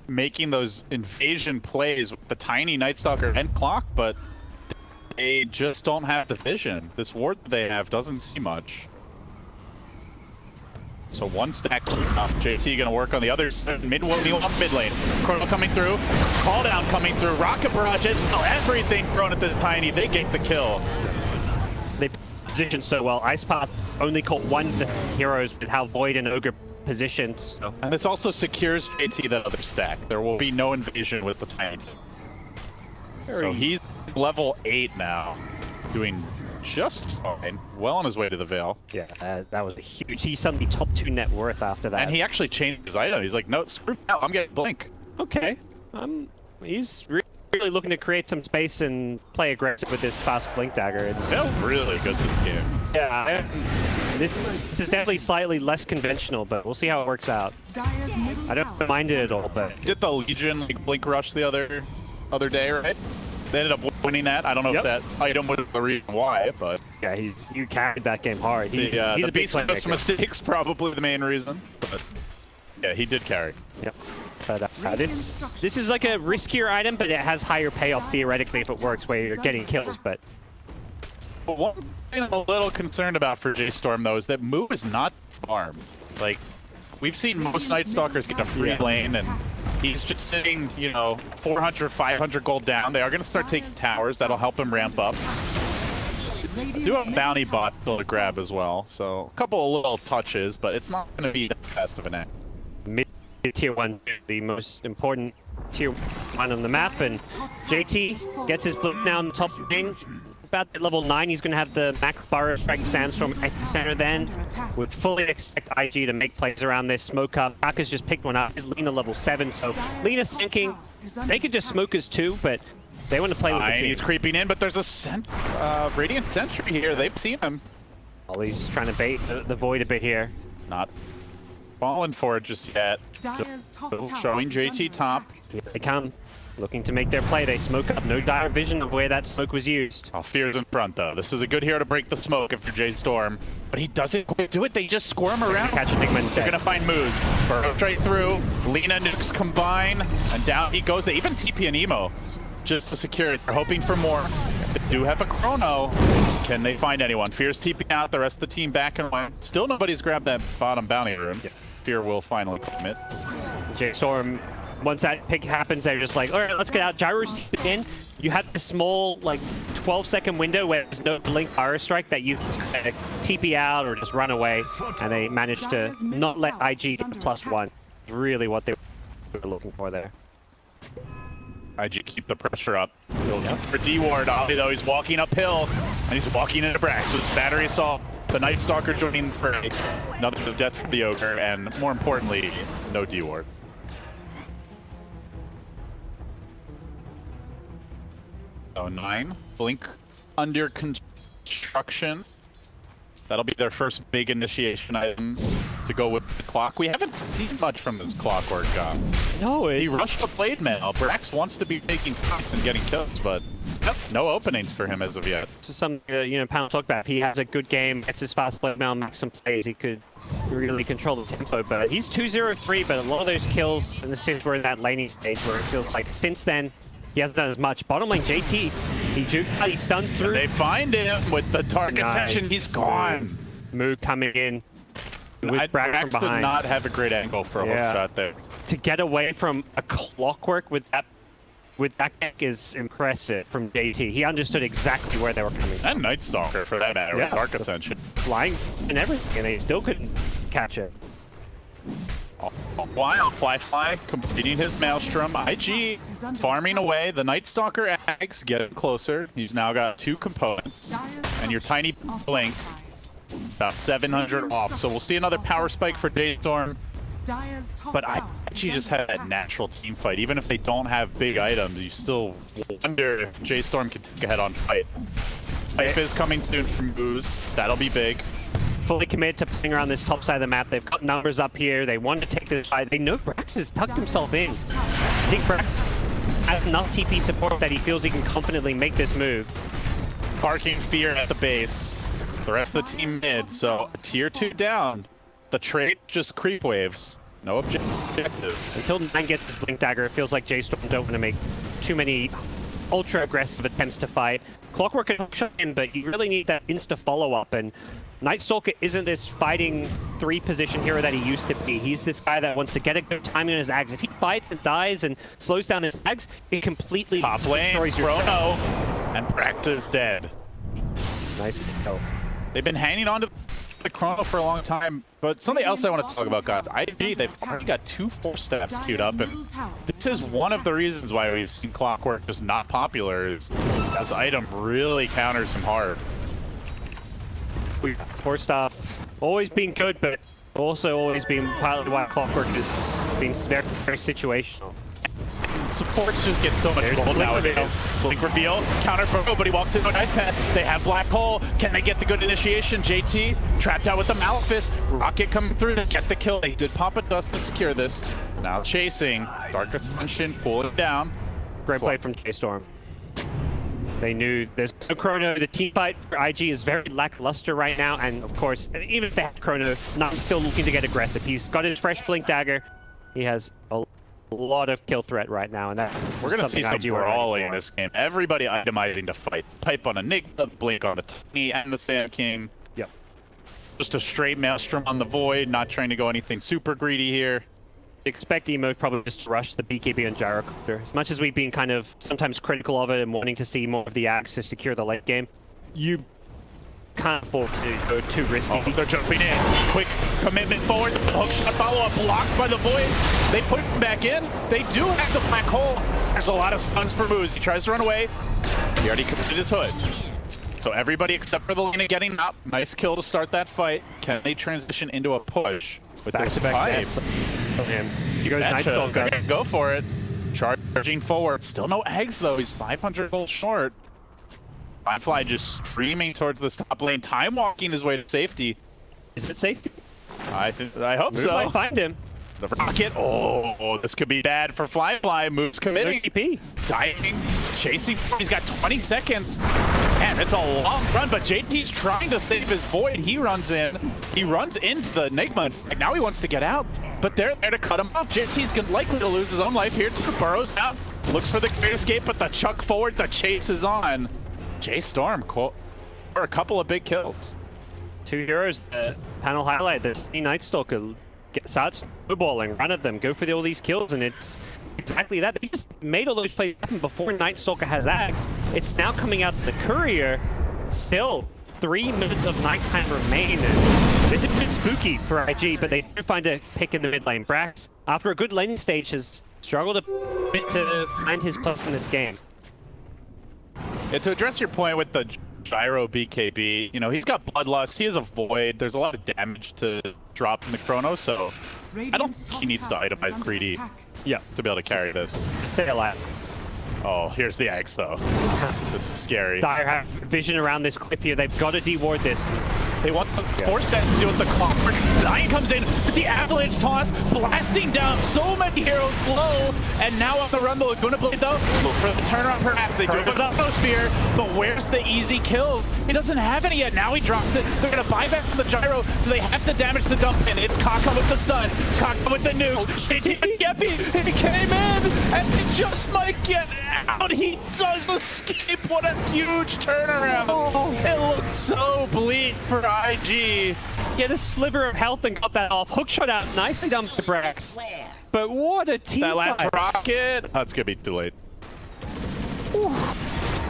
[SPEAKER 6] making those invasion plays with the Tiny Night Stalker and Clock, but they just don't have the vision. This ward that they have doesn't see much. So one stack up. JT gonna work on the other side. Mid lane. Chrono coming through. Call down coming through. Rocket barrages. Oh, everything thrown at this Tiny. They get the kill.
[SPEAKER 7] They positioned so well. Ice Path only caught one of the heroes with how Void and Ogre positioned. So.
[SPEAKER 6] And this also secures JT that other stack. There will be no invasion with the Tiny. So he's level 8 now. Doing just fine. Well on his way to the Veil.
[SPEAKER 7] Yeah, that was a huge. He's suddenly top 2 net worth after that.
[SPEAKER 6] And he actually changed his item. He's like, no, screw out. I'm getting Blink.
[SPEAKER 7] Okay. He's really looking to create some space and play aggressive with this fast Blink dagger. It's
[SPEAKER 6] really good this game.
[SPEAKER 7] Yeah. This is definitely slightly less conventional, but we'll see how it works out. I don't mind it at all, but
[SPEAKER 6] did the Legion like Blink rush the other day, right? They ended up winning that. I don't know if that item was the reason why, but
[SPEAKER 7] yeah, he carried that game hard. He's
[SPEAKER 6] the
[SPEAKER 7] a big
[SPEAKER 6] Beast mistakes probably the main reason, but yeah, he did carry.
[SPEAKER 7] Yep. But this is like a riskier item, but it has higher payoff theoretically if it works, where you're getting kills. But
[SPEAKER 6] one thing I'm a little concerned about for J.Storm though is that Moo is not farmed. Like we've seen most Night Stalkers get a free lane and he's just sitting, you know, 400, 500 gold down. They are going to start taking towers. That'll help him ramp up. Do have a bounty bot to grab as well. So a couple of little touches, but it's not going to be the best of an end.
[SPEAKER 7] Mid tier 1, the most important tier 1 on the map, and JT gets his blink now in the top lane. About at level 9, he's going to have the max Burrow Strike Sandstorm at the center then. Would fully expect IG to make plays around this. Smoke up. Aka's just picked one up. He's Lina level 7, so Lina's sinking. They could just smoke us too, but they want to play with the team.
[SPEAKER 6] He's creeping in, but there's a Radiant Sentry here. They've seen him.
[SPEAKER 7] Well, he's trying to bait the Void a bit here.
[SPEAKER 6] Not falling for it just yet. So, showing JT top.
[SPEAKER 7] Here they come. Looking to make their play. They smoke up. No dire vision of where that smoke was used.
[SPEAKER 6] Oh, Fear's in front, though. This is a good hero to break the smoke if you're J.Storm. But he doesn't quite do it. They just squirm around.
[SPEAKER 7] Catch Enigma.
[SPEAKER 6] They're going to find moves. Burrow straight through. Lina nukes combine. And down he goes. They even TP an Emo just to secure it. They're hoping for more. They do have a Chrono. Can they find anyone? Fear's TPing out. The rest of the team back and line. Still nobody's grabbed that bottom bounty room. Yeah. Fear will finally claim it.
[SPEAKER 7] J.Storm, once that pick happens, they're just like, all right, let's get out. Gyro's in. You had this small, like, 12-second window where there's no blink Gyro Strike that you can TP out or just run away, and they managed to not let IG get +1. Really what they were looking for there.
[SPEAKER 6] IG keep the pressure up. For D-Ward, Ollie, though, he's walking uphill, and he's walking into Brax with battery assault. The Night Stalker joining the fray. Another death for the Ogre, and more importantly, no D-Ward. Oh, 9. Blink under construction. That'll be their first big initiation item to go with the clock. We haven't seen much from this Clockwork Gods.
[SPEAKER 7] No,
[SPEAKER 6] he rushed the Blade Mail. Brax wants to be making cuts and getting kills, but no openings for him as of yet.
[SPEAKER 7] Just some, Pound talked about. If he has a good game, gets his fast Blade Mail, makes some plays, he could really control the tempo. But he's 2-0-3, but a lot of those kills, and this is where that laning stage where it feels like since then, he hasn't done as much. Bottom lane, JT, he stuns through.
[SPEAKER 6] And they find him with the Dark Ascension. He's gone.
[SPEAKER 7] Moo coming in with Brax
[SPEAKER 6] did not have a great angle for a hook shot there.
[SPEAKER 7] To get away from a Clockwork with that deck is impressive from JT. He understood exactly where they were coming from.
[SPEAKER 6] And Night Stalker, for that matter, with Dark Ascension.
[SPEAKER 7] Flying and everything, and they still couldn't catch it.
[SPEAKER 6] While Fly completing his Maelstrom, IG farming away. The Night Stalker eggs getting closer. He's now got 2 components. And your tiny blink, about 700 off. So we'll see another power spike for J.Storm. But IG just had that natural team fight. Even if they don't have big items, you still wonder if J.Storm can take a head-on fight. Pipe is coming soon from Booze. That'll be big.
[SPEAKER 7] Fully committed to playing around this top side of the map. They've got numbers up here. They want to take this fight. They know Brax has tucked himself in. I think Brax has enough TP support that he feels he can confidently make this move.
[SPEAKER 6] Parking Fear at the base. The rest of the team mid, so a tier 2 down. The trait just creep waves. No objectives.
[SPEAKER 7] Until 9 gets his Blink Dagger, it feels like J.Storm don't want to make too many ultra-aggressive attempts to fight. Clockwork can hook shot in, but you really need that insta follow-up, and Night Stalker isn't this fighting 3 position hero that he used to be. He's this guy that wants to get a good timing on his Ags. If he fights and dies and slows down his Ags, it completely
[SPEAKER 6] Top lane,
[SPEAKER 7] destroys your
[SPEAKER 6] Chrono, and Practice dead.
[SPEAKER 7] Nice kill.
[SPEAKER 6] They've been hanging on to the Chrono for a long time, but something else I want to talk about, guys. IG, they've already got 2 4-steps queued up, and this is one of the reasons why we've seen Clockwork just not popular, is this item really counters him hard.
[SPEAKER 7] First off, always been good, but also always been partly why Clockwork has been very, very situational.
[SPEAKER 6] Supports just get so much gold nowadays. Blink reveal, counter for but he walks into a nice pad. They have Black Hole. Can they get the good initiation? JT trapped out with the Malefice. Rocket coming through to get the kill. They did pop a dust to secure this. Now chasing. Dark Ascension pulling down.
[SPEAKER 7] Great play from J.Storm. They knew there's no Chrono. The team fight for IG is very lackluster right now, and of course, even if they have Chrono, Nut's still looking to get aggressive. He's got his fresh Blink Dagger. He has a lot of kill threat right now, and that
[SPEAKER 6] we're gonna see some brawling in this game. Everybody itemizing to fight. Pipe on Enigma, Blink on the Tiny and the Sand King.
[SPEAKER 7] Yep.
[SPEAKER 6] Just a straight Maelstrom on the Void, not trying to go anything super greedy here.
[SPEAKER 7] Expect Emo probably just to rush the BKB and Gyrocopter. As much as we've been kind of sometimes critical of it and wanting to see more of the Axe to secure the late game, you can't afford to go too risky.
[SPEAKER 6] Oh, they're jumping in. Quick commitment forward. Hookshot follow-up blocked by the Void. They put him back in. They do have the Black Hole. There's a lot of stuns for Moose. He tries to run away. He already committed his hood. So everybody except for the lane are getting up. Nice kill to start that fight. Can they transition into a push with this pipe?
[SPEAKER 7] He goes Night Stalker.
[SPEAKER 6] Go for it. Charging forward. Still no eggs though. He's 500 gold short. Firefly just streaming towards this top lane. Time walking his way to safety.
[SPEAKER 7] Is it safety?
[SPEAKER 6] I hope so.
[SPEAKER 7] Might find him.
[SPEAKER 6] The Rocket. Oh, this could be bad for Firefly. Moves committing.
[SPEAKER 7] TP.
[SPEAKER 6] Diving. Chasing. He's got 20 seconds. Man, it's a long run, but JT's trying to save his Void. He runs in. He runs into the Enigma. Now he wants to get out, but they're there to cut him off. JT's likely to lose his own life here too. Burrows out. Looks for the great escape, but the chuck forward. The chase is on. J.Storm for a couple of big kills.
[SPEAKER 7] 2 heroes. Panel highlight. The Night Stalker starts snowballing, run at them, go for all these kills, and it's exactly that. They just made all those plays happen before Night Stalker has Axe. It's now coming out the Courier. Still 3 minutes of nighttime remain. It's a bit spooky for IG, but they do find a pick in the mid lane. Brax, after a good laning stage, has struggled a bit to find his place in this game.
[SPEAKER 6] Yeah, to address your point with the Gyro BKB, you know, he's got Bloodlust, he has a Void, there's a lot of damage to drop in the Chrono, so I don't think he needs to itemize greedy to be able to carry this.
[SPEAKER 7] Stay alive.
[SPEAKER 6] Oh, here's the Axe though. This is scary.
[SPEAKER 7] Dire have vision around this cliff here. They've got to deward this.
[SPEAKER 6] They want the force stats to do with the Clockwork. Lion comes in with the Avalanche toss, blasting down so many heroes slow. And now on the run, the Laguna Blade though. Look for the turnaround perhaps. They do have a Sphere, but where's the easy kills? He doesn't have any yet. Now he drops it. They're going to buy back from the Gyro. Do they have the damage to dump in? It's Kaka with the stuns. Kaka with the nukes. Yeppy, he came in and he just might get out. He does escape. What a huge turnaround. It looked so bleak for IG.
[SPEAKER 7] He had a sliver of health and got that off. Hookshot out. Nicely done for Brax. But what a team
[SPEAKER 6] that last
[SPEAKER 7] fight.
[SPEAKER 6] Rocket. Oh, it's going to be too late.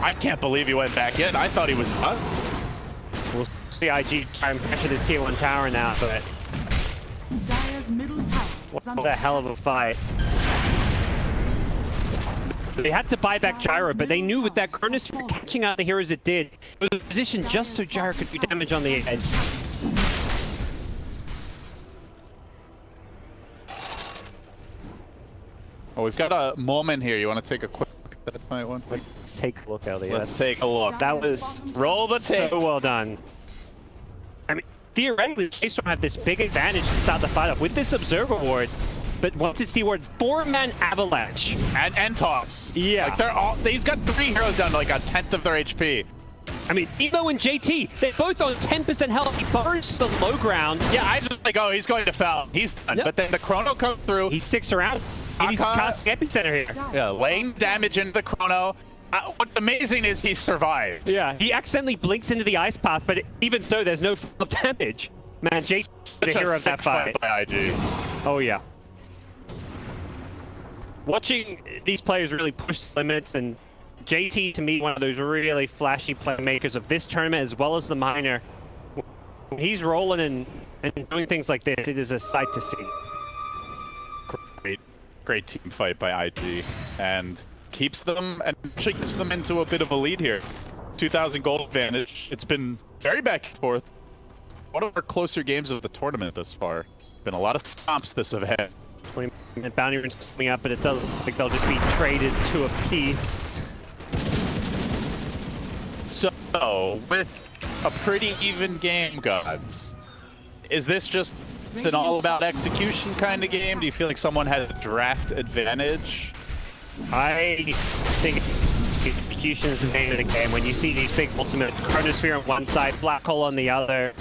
[SPEAKER 6] I can't believe he went back in. I thought he was done.
[SPEAKER 7] We'll see IG try and pressure this tier 1 tower now, but
[SPEAKER 1] Dire's middle tower is
[SPEAKER 7] what
[SPEAKER 1] under
[SPEAKER 7] a hell of a fight. They had to buy back Gyro, but they knew with that Chronosphere catching out the heroes it did, it was positioned just so Gyro could do damage on the edge.
[SPEAKER 6] Oh, we've got a moment here. You want to take a quick look at that fight one?
[SPEAKER 7] Let's take a look, Elliot.
[SPEAKER 6] Let's take a look.
[SPEAKER 7] That was
[SPEAKER 6] Roll the tape.
[SPEAKER 7] so well done. I mean, theoretically, J.Storm had this big advantage to start the fight off with this Observer Ward, but once it's the ward, 4-man Avalanche.
[SPEAKER 6] And toss.
[SPEAKER 7] Yeah.
[SPEAKER 6] Like they're all, he's got 3 heroes down to like a 10th of their HP.
[SPEAKER 7] I mean, Evo and JT, they're both on 10% health. He burns to the low ground.
[SPEAKER 6] Yeah, I just like, oh, he's going to foul. He's done.
[SPEAKER 7] Yep.
[SPEAKER 6] But then the Chrono comes through.
[SPEAKER 7] He sticks around. He's casting Epicenter here.
[SPEAKER 6] Yeah, laying damage into the Chrono. What's amazing is he survives.
[SPEAKER 7] Yeah, he accidentally blinks into the ice path, but even so, there's no damage. Man, Jake's the hero of that fight.
[SPEAKER 6] By IG.
[SPEAKER 7] Oh yeah. Watching these players really push limits, and JT to me one of those really flashy playmakers of this tournament as well as the minor. When he's rolling and doing things like this, it is a sight to see.
[SPEAKER 6] Great team fight by IG, and keeps them and actually gives them into a bit of a lead here. 2,000 gold advantage. It's been very back and forth. One of our closer games of the tournament thus far. Been a lot of stomps this event.
[SPEAKER 7] 20-minute bounty runes coming up, but it doesn't look like they'll just be traded to a piece.
[SPEAKER 6] So, with a pretty even game, gods, is this just an all-about execution kind of game? Do you feel like someone has a draft advantage?
[SPEAKER 7] I think execution is the name of the game. When you see these big ultimate chronosphere on one side, black hole on the other,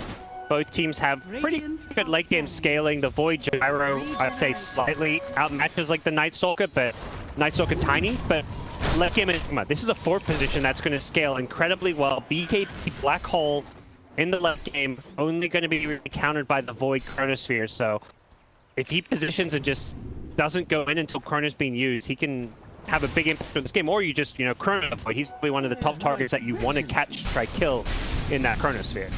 [SPEAKER 7] both teams have pretty good late game scaling. The Void Gyro, I'd say, slightly outmatches like the Night Stalker, but Night Stalker tiny. But late game Enigma, this is a 4 position that's going to scale incredibly well. BKB black hole in the late game, only going to be really countered by the Void Chronosphere. So if he positions and just doesn't go in until Chrono's being used, he can have a big impact on this game. Or you just, Chrono Void. He's probably one of the top targets that you want to catch, try kill in that Chronosphere.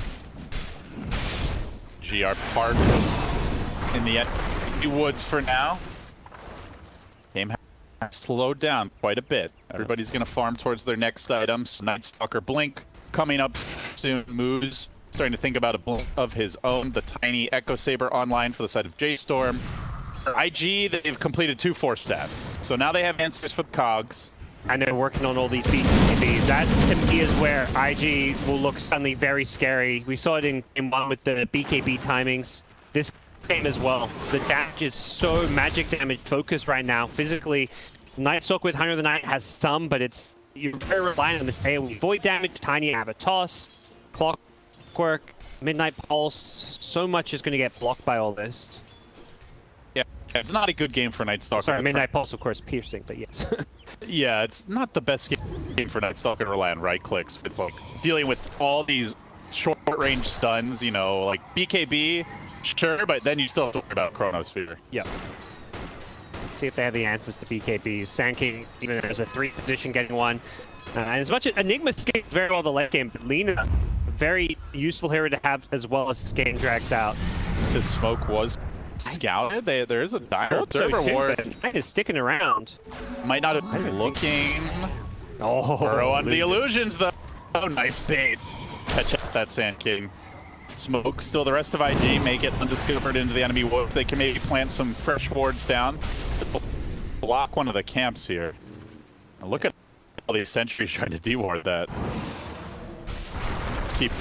[SPEAKER 6] GR parked in the woods for now. Game has slowed down quite a bit. Everybody's going to farm towards their next items. Night Stalker Blink coming up soon. Moves starting to think about a blink of his own. The tiny Echo Saber online for the side of J.Storm. For IG, they've completed 2 4 stabs. So now they have answers for the cogs.
[SPEAKER 7] And they're working on all these BKBs. That, to me, is where IG will look suddenly very scary. We saw it in game 1 with the BKB timings. This game as well. The damage is so magic damage focused right now. Physically, Night Stalker with Hunter of the Night has some, but you're very reliant on this AoE Void damage. Tiny have a toss, Clockwork, Midnight Pulse. So much is going to get blocked by all this.
[SPEAKER 6] Yeah, it's not a good game for Night Stalker.
[SPEAKER 7] Sorry, Midnight Pulse, of course, piercing, but yes.
[SPEAKER 6] Yeah, it's not the best game for Night Stalker to rely on right clicks with dealing with all these short range stuns, like BKB, sure, but then you still have to worry about Chronosphere.
[SPEAKER 7] Yep. See if they have the answers to BKBs. Sand King, even as a 3 position, getting one. And as much as Enigma skates very well the late game, but Lina, very useful hero to have as well as this game drags out.
[SPEAKER 6] The smoke was scouted. There is a dire observer ward.
[SPEAKER 7] Knight is sticking around.
[SPEAKER 6] Might not have been looking.
[SPEAKER 7] Oh,
[SPEAKER 6] Burrow on the illusions, though. Oh, nice bait. Catch up that Sand King. Smoke. Still, the rest of IG make it undiscovered into the enemy woods. They can maybe plant some fresh wards down. Block one of the camps here. Now look at all these sentries trying to deward that. Keep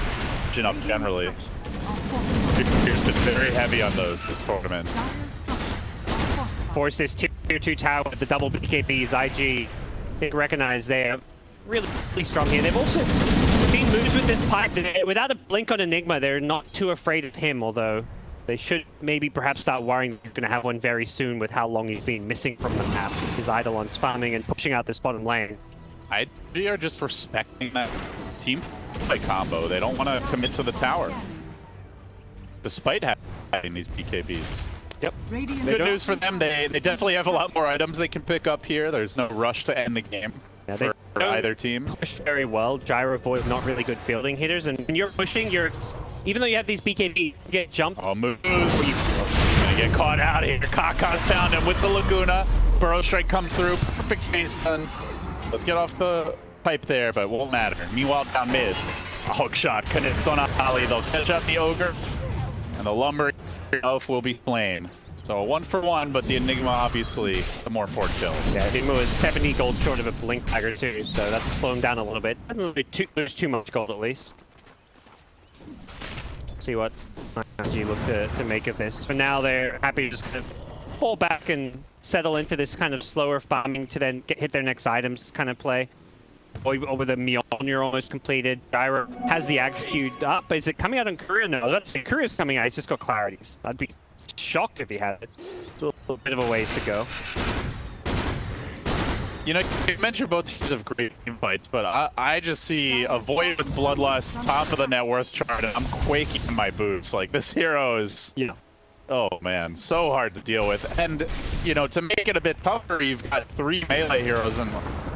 [SPEAKER 6] pushing up generally. Here's been very heavy on those this tournament.
[SPEAKER 3] Force this tier 2 tower with the double BKBs. IG, they recognize they're really strong here. They've also seen moves with this pipe. Without a blink on Enigma, they're not too afraid of him, although they should maybe perhaps start worrying he's going to have one very soon with how long he's been missing from the map. His Eidolon's farming and pushing out this bottom lane.
[SPEAKER 6] IG are just respecting that team fight combo. They don't want to commit to the tower, despite having these BKBs.
[SPEAKER 7] Yep.
[SPEAKER 6] Good news for them. They definitely have a lot more items they can pick up here. There's no rush to end the game for either team.
[SPEAKER 7] Push very well. Gyro Void not really good building hitters, and when you're pushing, even though you have these BKB, you get jumped.
[SPEAKER 6] Oh, moves. Gonna get caught out here. Kaka's found him with the Laguna. Burrow Strike comes through. Perfect chain stun. Let's get off the pipe there, but won't matter. Meanwhile, down mid, a hook shot connects on Ali. They'll catch out the Ogre, and the Lumber Elf will be slain. So a 1-for-1, but the Enigma obviously the more important kill.
[SPEAKER 7] Yeah, Enigma was 70 gold short of a Blink Dagger too, so that's slow him down a little bit. Doesn't lose too much gold at least. See what IG look to make of this. For now, they're happy to just kind of pull back and settle into this kind of slower farming to then hit their next items kind of play. Over the Mjolnir almost completed. Gyro has the Axe queued up. Is it coming out on Courier? No, that's Courier's coming out. He's just got clarities. I'd be shocked if he had it. It's a little bit of a ways to go.
[SPEAKER 6] You know, you mentioned both teams have great team fights, but I just see a Void with Bloodlust, top of the net worth chart, and I'm quaking in my boots. Like, this hero is, oh man, so hard to deal with. And, you know, to make it a bit tougher, you've got 3 melee heroes, and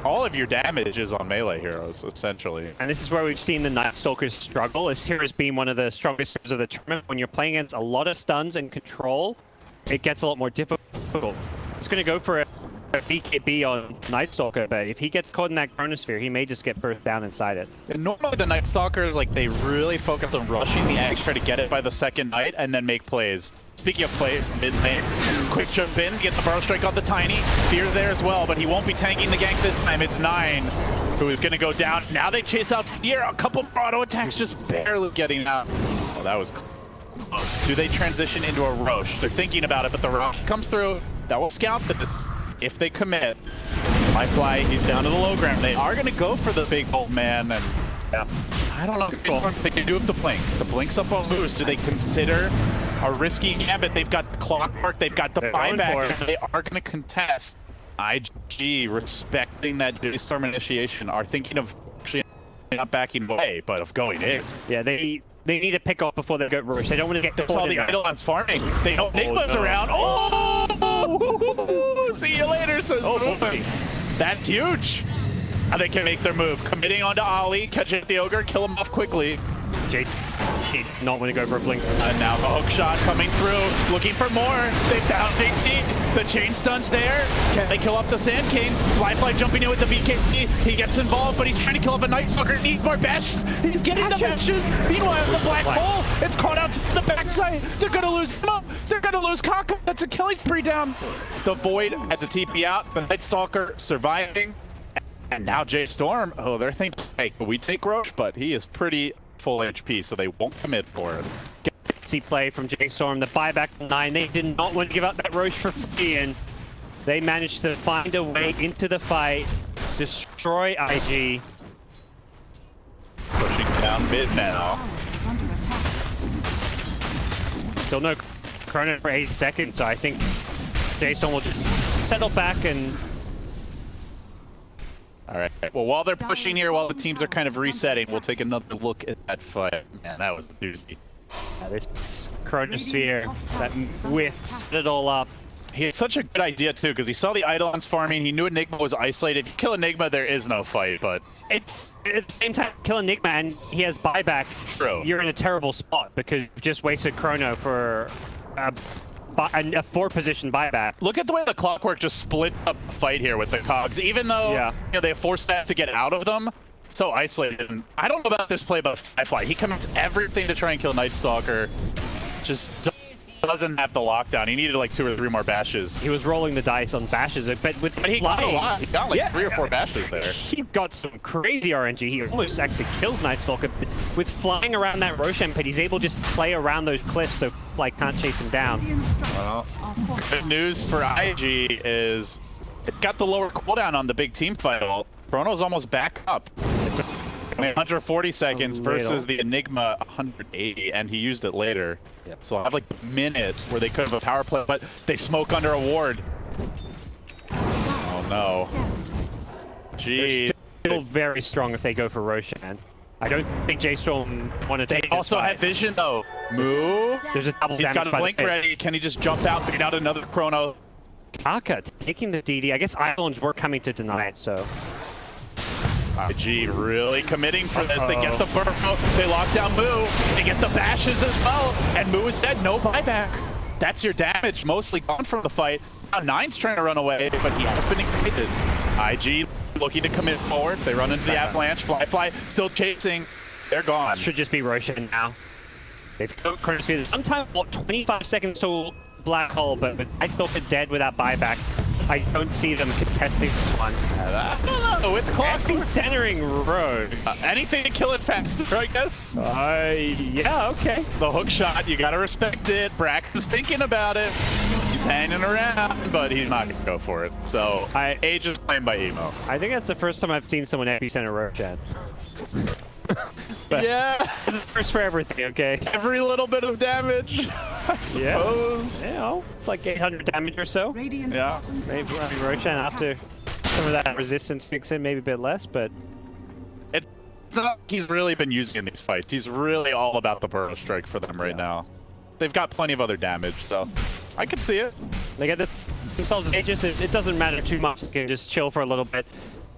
[SPEAKER 6] all of your damage is on melee heroes, essentially.
[SPEAKER 7] And this is where we've seen the Night Stalkers struggle. This hero has been one of the strongest heroes of the tournament. When you're playing against a lot of stuns and control, it gets a lot more difficult. It's going to go for a BKB on Night Stalker, but if he gets caught in that Chronosphere, he may just get burst down inside it.
[SPEAKER 6] And normally the Night Stalkers, like, they really focus on rushing the egg, try to get it by the second night, and then make plays. Speaking of plays, mid lane, quick jump in, get the Burrow Strike on the Tiny. Fear there as well, but he won't be tanking the gank this time. It's 9 who is going to go down. Now they chase out here, a couple auto attacks just barely getting out. Oh, that was close. Do they transition into a Roche? They're thinking about it, but the Roche comes through. That will scout this. If they commit, Fly, he's down to the low ground. They are going to go for the big old man, and I don't know what they can do with the blink. The blink's up on Moose. Do they consider a risky gambit? They've got the Clockwork, they've got the buyback, and they are going to contest. IG, respecting that J.Storm initiation, are thinking of actually not backing away, but of going in.
[SPEAKER 7] Yeah, they need to pick off before they go Roche. They don't want to get
[SPEAKER 6] That's all the Eidolon's farming. They know Nigma's around. Oh! See you later, says Moose. That's huge. And they can make their move. Committing onto Ollie, catching the Ogre, kill him off quickly.
[SPEAKER 7] JT not want to go for a blink.
[SPEAKER 6] And now the hook shot coming through, looking for more. They found JT. The chain stun's there. Can they kill up the Sand King? Fly jumping in with the BKB. He gets involved, but he's trying to kill up a Night Stalker. Needs more bashes. He's getting the bashes. Meanwhile, the black hole, it's caught out to the backside. They're going to lose him up. They're going to lose Kaka. That's a killing spree down. The Void has a TP out. The Night Stalker surviving. And now J.Storm, oh, they're thinking, hey, we take Roche, but he is pretty full HP, so they won't commit for it.
[SPEAKER 7] See play from J.Storm, the buyback 9. They did not want to give up that Roche for free, and they managed to find a way into the fight, destroy IG.
[SPEAKER 6] Pushing down mid now.
[SPEAKER 7] Still no chrono for 8 seconds, so I think J.Storm will just settle back and...
[SPEAKER 6] All right. Well, while they're pushing here, while the teams are kind of resetting, we'll take another look at that fight. Man, that was a doozy.
[SPEAKER 7] This Chronosphere, that whiff, set it all up.
[SPEAKER 6] He had such a good idea, too, because he saw the Eidolons farming. He knew Enigma was isolated. If you kill Enigma, there is no fight, but...
[SPEAKER 7] It's at the same time, kill Enigma and he has buyback.
[SPEAKER 6] True.
[SPEAKER 7] You're in a terrible spot because you've just wasted Chrono for a 4-position buyback.
[SPEAKER 6] Look at the way the Clockwork just split up the fight here with the cogs. Even though you know, they have 4 stats to get out of them, so isolated. And I don't know about this play about Fly. He commits everything to try and kill Night Stalker. Just doesn't have the lockdown. He needed like 2 or 3 more bashes.
[SPEAKER 7] He was rolling the dice on bashes, but
[SPEAKER 6] he got a lot. He got like 3 or 4 bashes there.
[SPEAKER 7] He got some crazy RNG. He almost actually kills Night Stalker. With flying around that Roshan pit, he's able to just play around those cliffs so Fly can't chase him down.
[SPEAKER 6] Well, good news for IG is it got the lower cooldown on the big team fight. Chrono's almost back up. 140 seconds versus the Enigma 180, and he used it later. Yep. So I have like a minute where they could have a power play, but they smoke under a ward. Oh no. Jeez.
[SPEAKER 7] They're still very strong if they go for Roshan. I don't think J.Storm want to take this
[SPEAKER 6] also
[SPEAKER 7] fight.
[SPEAKER 6] have vision though. Moo.
[SPEAKER 7] There's a double
[SPEAKER 6] He's got
[SPEAKER 7] damage
[SPEAKER 6] a blink ready. Can he just jump out, beat out another Chrono?
[SPEAKER 7] Kaka taking the DD. I guess Islands were coming to deny it, so...
[SPEAKER 6] IG really committing for this. They get the burn, they lock down Moo, they get the bashes as well, and Moo is dead, no buyback. That's your damage, mostly gone from the fight. Now Nine's trying to run away, but he has been ignited. IG looking to commit forward. They run into the avalanche. Fly still chasing. They're gone.
[SPEAKER 7] Should just be Roshan now. They've got Chronosphere. Sometimes, what, 25 seconds till black hole, but with Night Stalker dead without buyback, I don't see them contesting this one.
[SPEAKER 6] With Clockwork.
[SPEAKER 7] He's centering road.
[SPEAKER 6] Anything to kill it faster, I guess.
[SPEAKER 7] Yeah, okay.
[SPEAKER 6] The hook shot, you gotta respect it. Brax is thinking about it. He's hanging around, but he's not gonna go for it. So, Age is playing by Emo.
[SPEAKER 7] I think that's the first time I've seen someone epicenter Roshan.
[SPEAKER 6] Yeah.
[SPEAKER 7] First for everything, okay?
[SPEAKER 6] Every little bit of damage, I suppose.
[SPEAKER 7] Yeah, it's like 800 damage or so.
[SPEAKER 1] Yeah.
[SPEAKER 7] Maybe Roshan after some of that resistance kicks in, maybe a bit less, but
[SPEAKER 6] It's not like he's really been using in these fights. He's really all about the burrow strike for them right now. They've got plenty of other damage, so I can see it.
[SPEAKER 7] they get themselves Aegis. It doesn't matter too much. They can just chill for a little bit.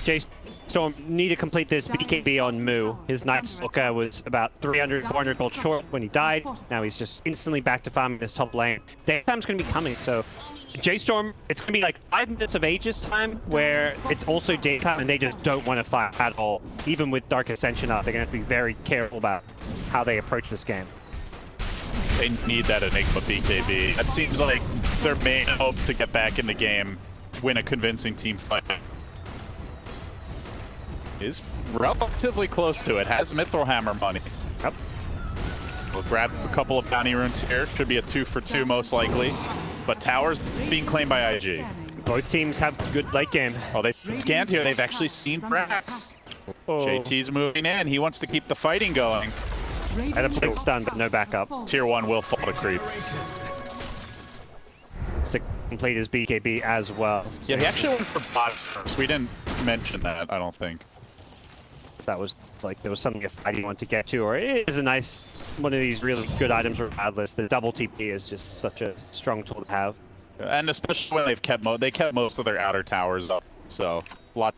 [SPEAKER 7] J.Storm need to complete this BKB on Moo. His Night Stalker was about 300, 400 gold short when he died. Now he's just instantly back to farming this top lane. Daytime's going to be coming, so J.Storm, it's going to be like 5 minutes of Aegis time where it's also daytime and they just don't want to fight at all. Even with Dark Ascension up, they're going to have to be very careful about how they approach this game.
[SPEAKER 6] They need that Enigma BKB. That seems like their main hope to get back in the game, win a convincing team fight. Is relatively close to it. Has Mithril Hammer money.
[SPEAKER 7] Yep.
[SPEAKER 6] We'll grab a couple of bounty runes here. Should be a 2 for 2 most likely. But Tower's being claimed by IG.
[SPEAKER 7] Both teams have good late game.
[SPEAKER 6] Oh, they scanned here. They've actually seen Brax. JT's moving in. He wants to keep the fighting going.
[SPEAKER 7] Had a quick stun, but no backup.
[SPEAKER 6] Tier 1 will fall to creeps.
[SPEAKER 7] To complete his BKB as well.
[SPEAKER 6] Yeah, he actually went for bots first. We didn't mention that, I don't think.
[SPEAKER 7] That was like there was something a fight he wanted to get to, or it is a nice one of these really good items regardless. The double TP is just such a strong tool to have.
[SPEAKER 6] And especially when they've kept most of their outer towers up, so lots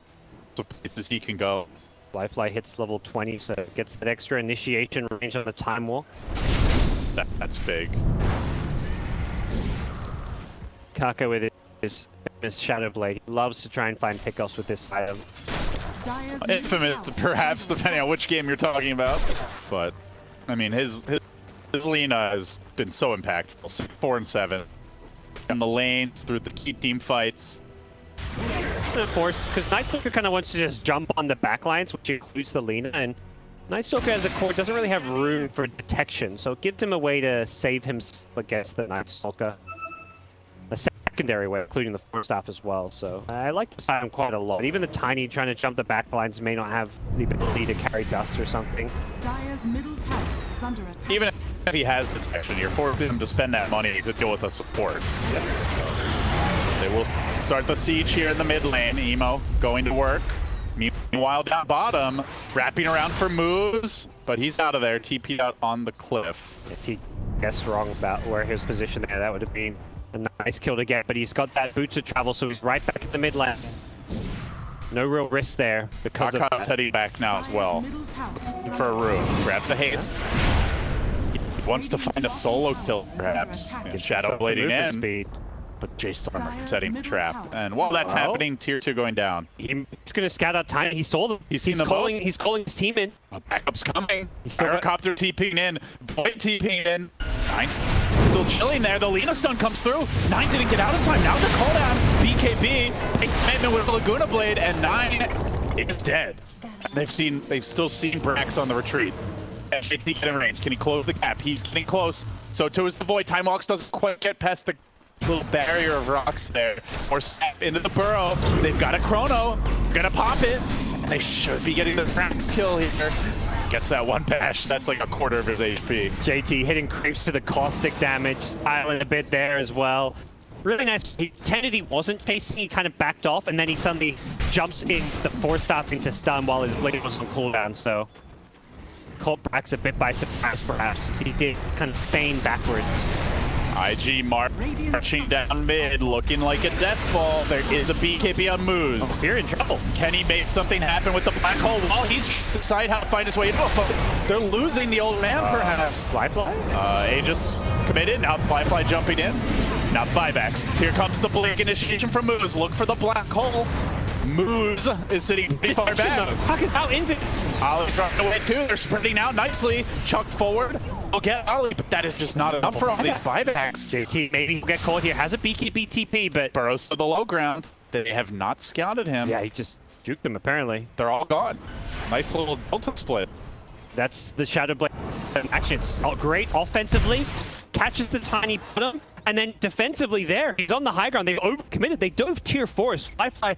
[SPEAKER 6] of places he can go.
[SPEAKER 7] Fly hits level 20, so it gets that extra initiation range on the Time Walk.
[SPEAKER 6] That's big.
[SPEAKER 7] Kaka with his Shadow Blade. He loves to try and find pickoffs with this item.
[SPEAKER 6] Infamous, perhaps, depending on which game you're talking about. But, I mean, his Lina has been so impactful. 4 and 7. In the lanes, through the key team fights.
[SPEAKER 7] And of course, because Night Stalker kind of wants to just jump on the backlines, which includes the Lina, and Night Stalker as a core doesn't really have room for detection, so it gives him a way to save himself against the Night Stalker. A secondary way, including the Force Staff as well, so I like this item quite a lot. Even the Tiny trying to jump the backlines may not have the ability to carry dust or something.
[SPEAKER 1] Dire's middle tower is under attack.
[SPEAKER 6] Even if he has detection, you're forcing him to spend that money to deal with a support. Yeah. So they will start the siege here in the mid lane. Emo going to work. Meanwhile, down bottom, wrapping around for moves, but he's out of there. TP'd out on the cliff.
[SPEAKER 7] If he guessed wrong about where his position there, that would have been a nice kill to get, but he's got that boots of travel, so he's right back in the mid lane. No real risk there because
[SPEAKER 6] Kaka's heading back now as well. Looking for a room. Grabs a haste. He wants to find a solo kill, perhaps. Shadow blading in.
[SPEAKER 7] Speed.
[SPEAKER 6] But J.Storm setting the trap. And while that's happening, tier 2 going down.
[SPEAKER 7] He's going to scout out time. He saw them.
[SPEAKER 6] He's seen them both.
[SPEAKER 7] He's calling his team in.
[SPEAKER 6] Backup's coming. Gyrocopter TPing in. Void TPing in. Nine's still chilling there. The Lina stun comes through. Nine didn't get out in time. Now the call down. BKB. Big commitment with Laguna Blade. And Nine is dead. They've still seen Brax on the retreat. And JT get in range. Can he close the gap? He's getting close. So too is the Void. Time Walks doesn't quite get past the little barrier of rocks there. Or step into the burrow. They've got a chrono. They're gonna pop it. And they should be getting the Brax kill here. Gets that one bash. That's like a quarter of his HP.
[SPEAKER 7] JT hitting creeps to the caustic damage. Styling a bit there as well. Really nice. He pretended he wasn't chasing. He kind of backed off. And then he suddenly jumps in the Force Staff into stun while his blade was on cooldown. So caught Brax a bit by surprise perhaps. He did kind of feign backwards.
[SPEAKER 6] IG marching down mid, looking like a death ball. There is a BKB on Moose.
[SPEAKER 7] Oh, you're in trouble.
[SPEAKER 6] Can he make something happen with the black hole while he's decide how to find his way into it? They're losing the old man, perhaps.
[SPEAKER 7] Flyfly?
[SPEAKER 6] Aegis committed. Now Flyfly jumping in. Now buybacks. Here comes the blink initiation from Moose. Look for the black hole. Moose is sitting pretty far back.
[SPEAKER 7] Puck is out invis.
[SPEAKER 6] Ollie's running away too. They're sprinting out nicely. Chucked forward. We'll get Ollie, but that is just not enough for all these buybacks.
[SPEAKER 7] JT maybe will get caught here. Has a BKB TP, but
[SPEAKER 6] Burrows to the low ground. They have not scouted him.
[SPEAKER 7] yeah, he just juked them apparently.
[SPEAKER 6] They're all gone. Nice little delta split.
[SPEAKER 7] That's the Shadow Blade action. It's great offensively. Catches the tiny bottom, and then defensively there, he's on the high ground. They've overcommitted. They dove tier 4s. Flyfly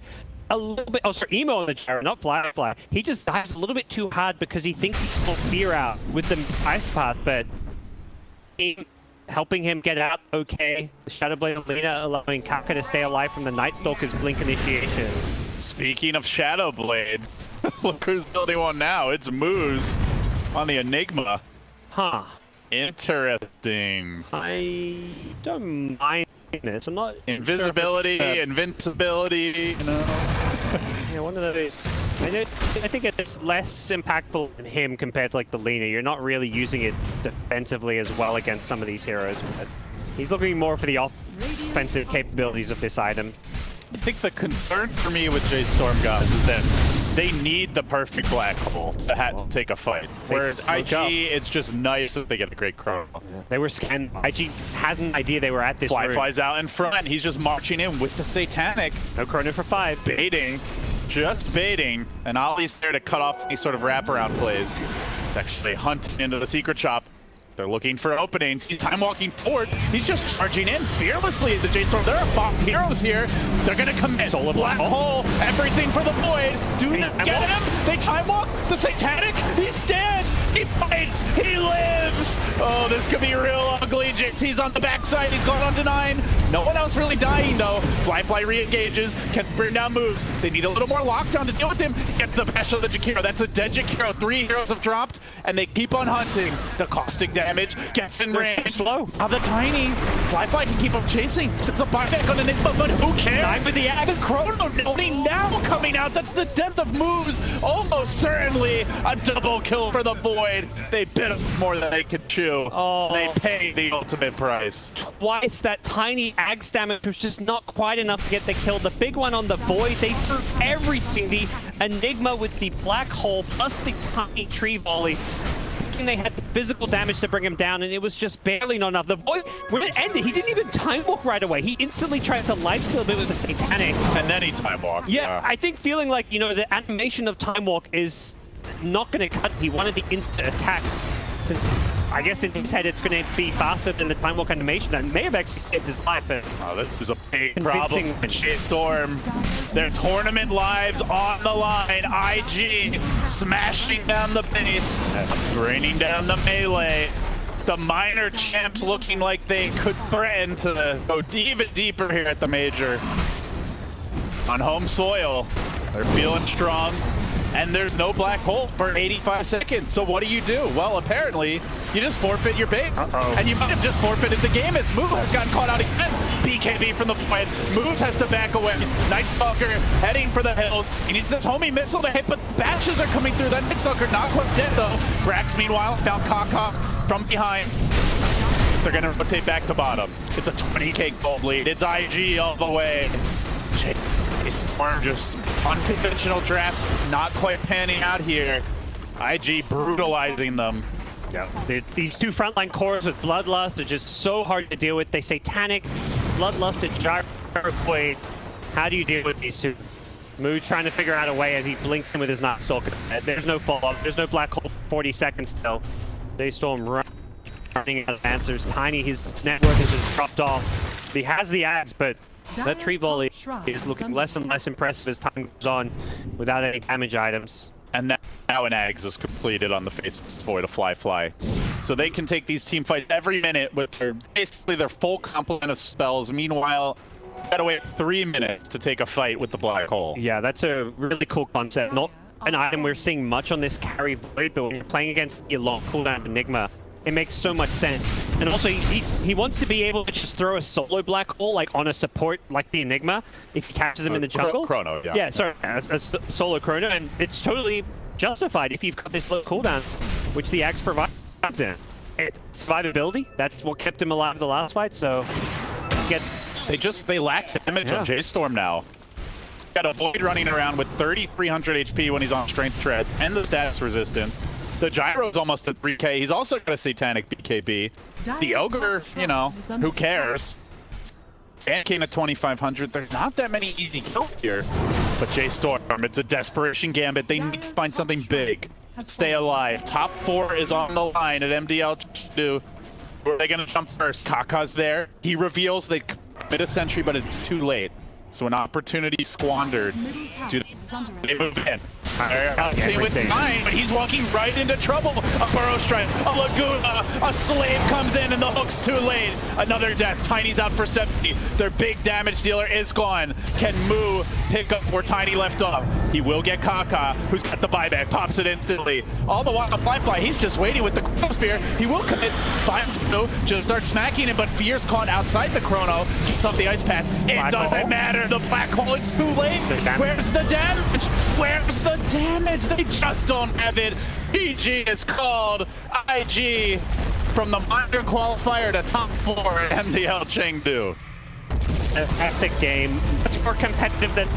[SPEAKER 7] a little bit. Oh, sorry, Emo on the gyro, not Flyfly. He just dives a little bit too hard because he thinks he's pulled fear out with the ice path, but helping him get out okay. The Shadow Blade of Lina allowing Kaka to stay alive from the Night Stalker's blink initiation.
[SPEAKER 6] Speaking of Shadow Blades, look who's building one now. It's Moose on the Enigma.
[SPEAKER 7] Huh.
[SPEAKER 6] Interesting.
[SPEAKER 7] I don't mind this. I'm not
[SPEAKER 6] Invisibility,
[SPEAKER 7] sure
[SPEAKER 6] invincibility, you know.
[SPEAKER 7] yeah, one of those. I think it's less impactful than him compared to like the Lina. You're not really using it defensively as well against some of these heroes, but he's looking more for the offensive capabilities of this item.
[SPEAKER 6] I think the concern for me with J.Storm, guys, is that they need the perfect black hole to take a fight. Whereas IG, it's just nice if they get a great chrono.
[SPEAKER 7] Yeah. They were scanned. IG had an idea they were at this
[SPEAKER 6] Fly's out in front. He's just marching in with the Satanic.
[SPEAKER 7] No chrono for 5.
[SPEAKER 6] Baiting. Just baiting. And Ollie's there to cut off any sort of wraparound plays. He's actually hunting into the secret shop. They're looking for openings. He's time walking forward. He's just charging in fearlessly at the J.Storm. There are 5 heroes here. They're going to commit.
[SPEAKER 7] Solar
[SPEAKER 6] Black hole. Everything for the Void. Do not get him. They time walk. The Satanic. He's dead. He fights. He lives. Oh, this could be real ugly. JT's on the backside. He's gone on to 9. No one else really dying, though. Fly re-engages. Can bring down moves. They need a little more lockdown to deal with him. Gets the bash of the Jakiro. That's a dead Jakiro. 3 heroes have dropped, and they keep on hunting. The caustic damage gets in range.
[SPEAKER 7] Slow.
[SPEAKER 6] The tiny Fly can keep him chasing. It's a buyback on Enigma, but who cares?
[SPEAKER 7] Time for the axe.
[SPEAKER 6] The chrono only now coming out. That's the depth of moves. Almost certainly a double kill for the Void. They bit more than they could chew.
[SPEAKER 7] Oh.
[SPEAKER 6] They paid the ultimate price.
[SPEAKER 7] Twice that tiny axe damage was just not quite enough to get the kill. The big one on the Void, they threw everything. The Enigma with the black hole plus the tiny tree volley. They had the physical damage to bring him down, and it was just barely not enough. The Void, when it ended, he didn't even time walk right away. He instantly tried to lifesteal a bit with the Satanic.
[SPEAKER 6] And then he time walked.
[SPEAKER 7] Yeah, I think feeling like, you know, the animation of time walk is not going to cut. He wanted the instant attacks, since I guess in his head it's going to be faster than the time walk animation. That may have actually saved his life.
[SPEAKER 6] Oh, this is a big problem. J.Storm, their tournament lives on the line. IG smashing down the base, raining down the melee. The minor champs looking like they could threaten to go even deeper here at the major. On home soil, they're feeling strong. And there's no black hole for 85 seconds. So what do? Well, apparently, you just forfeit your base. And you might have just forfeited the game as Moose has gotten caught out again. BKB from the Void. Moose has to back away. Night Stalker heading for the hills. He needs this homie missile to hit, but bashes are coming through. That Night Stalker not quite dead, though. Brax, meanwhile, found Kaka from behind. They're going to rotate back to bottom. It's a 20k gold lead. It's IG all the way. J.Storm just unconventional drafts, not quite panning out here. IG brutalizing them.
[SPEAKER 7] Yeah, these 2 frontline cores with Bloodlust are just so hard to deal with. They Satanic, Bloodlust, and Gyroid. How do you deal with these 2? Moose trying to figure out a way as he blinks him with his Night Stalker. There's no follow-up. There's no black hole for 40 seconds still. J.Storm running out of answers. Tiny, his network has just dropped off. He has the axe, but that tree volley is looking less and less impressive as time goes on without any damage items.
[SPEAKER 6] And now an Ags is completed on the Faceless Void of Fly. So they can take these team fights every minute with basically their full complement of spells. Meanwhile, gotta wait 3 minutes to take a fight with the black hole.
[SPEAKER 7] Yeah, that's a really cool concept. Not an item we're seeing much on this carry Void, but when you're playing against the long cooldown Enigma, it makes so much sense. And also, he wants to be able to just throw a solo black hole like on a support like the Enigma if he catches him in the jungle.
[SPEAKER 6] Chrono, yeah.
[SPEAKER 7] Yeah, sorry, a solo chrono, and it's totally justified if you've got this low cooldown, which the axe provides in. Survivability, that's what kept him alive the last fight, so he gets...
[SPEAKER 6] They lack damage on J.Storm now. Got a Void running around with 3,300 HP when he's on Strength Tread and the status resistance. The Gyro's almost at 3k. He's also got a Satanic BKB. The Ogre, you know, who cares? Sand King at 2,500. There's not that many easy kills here. But J.Storm, it's a desperation gambit. They need to find something big. Stay alive. Top 4 is on the line at MDL Chengdu. Where are they going to jump first? Kaka's there. He reveals they commit a sentry, but it's too late. So an opportunity squandered. They move in. Team with 9, but he's walking right into trouble. A burrow strike, a Laguna, a slave comes in and the hook's too late. Another death. Tiny's out for 70. Their big damage dealer is gone. Can Moo pick up where Tiny left off? He will get Kaka, who's got the buyback, pops it instantly. All the while, Fly, he's just waiting with the Chrono Spear. He will commit, finds Moo, just starts smacking him, but Fear's caught outside the Chrono, gets off the ice path. It doesn't matter. The black hole, it's too late. Where's the damage? Where's the damage? They just don't have it. PG is called. IG from the minor qualifier to top 4 at MDL Chengdu.
[SPEAKER 7] Fantastic game. Much more competitive than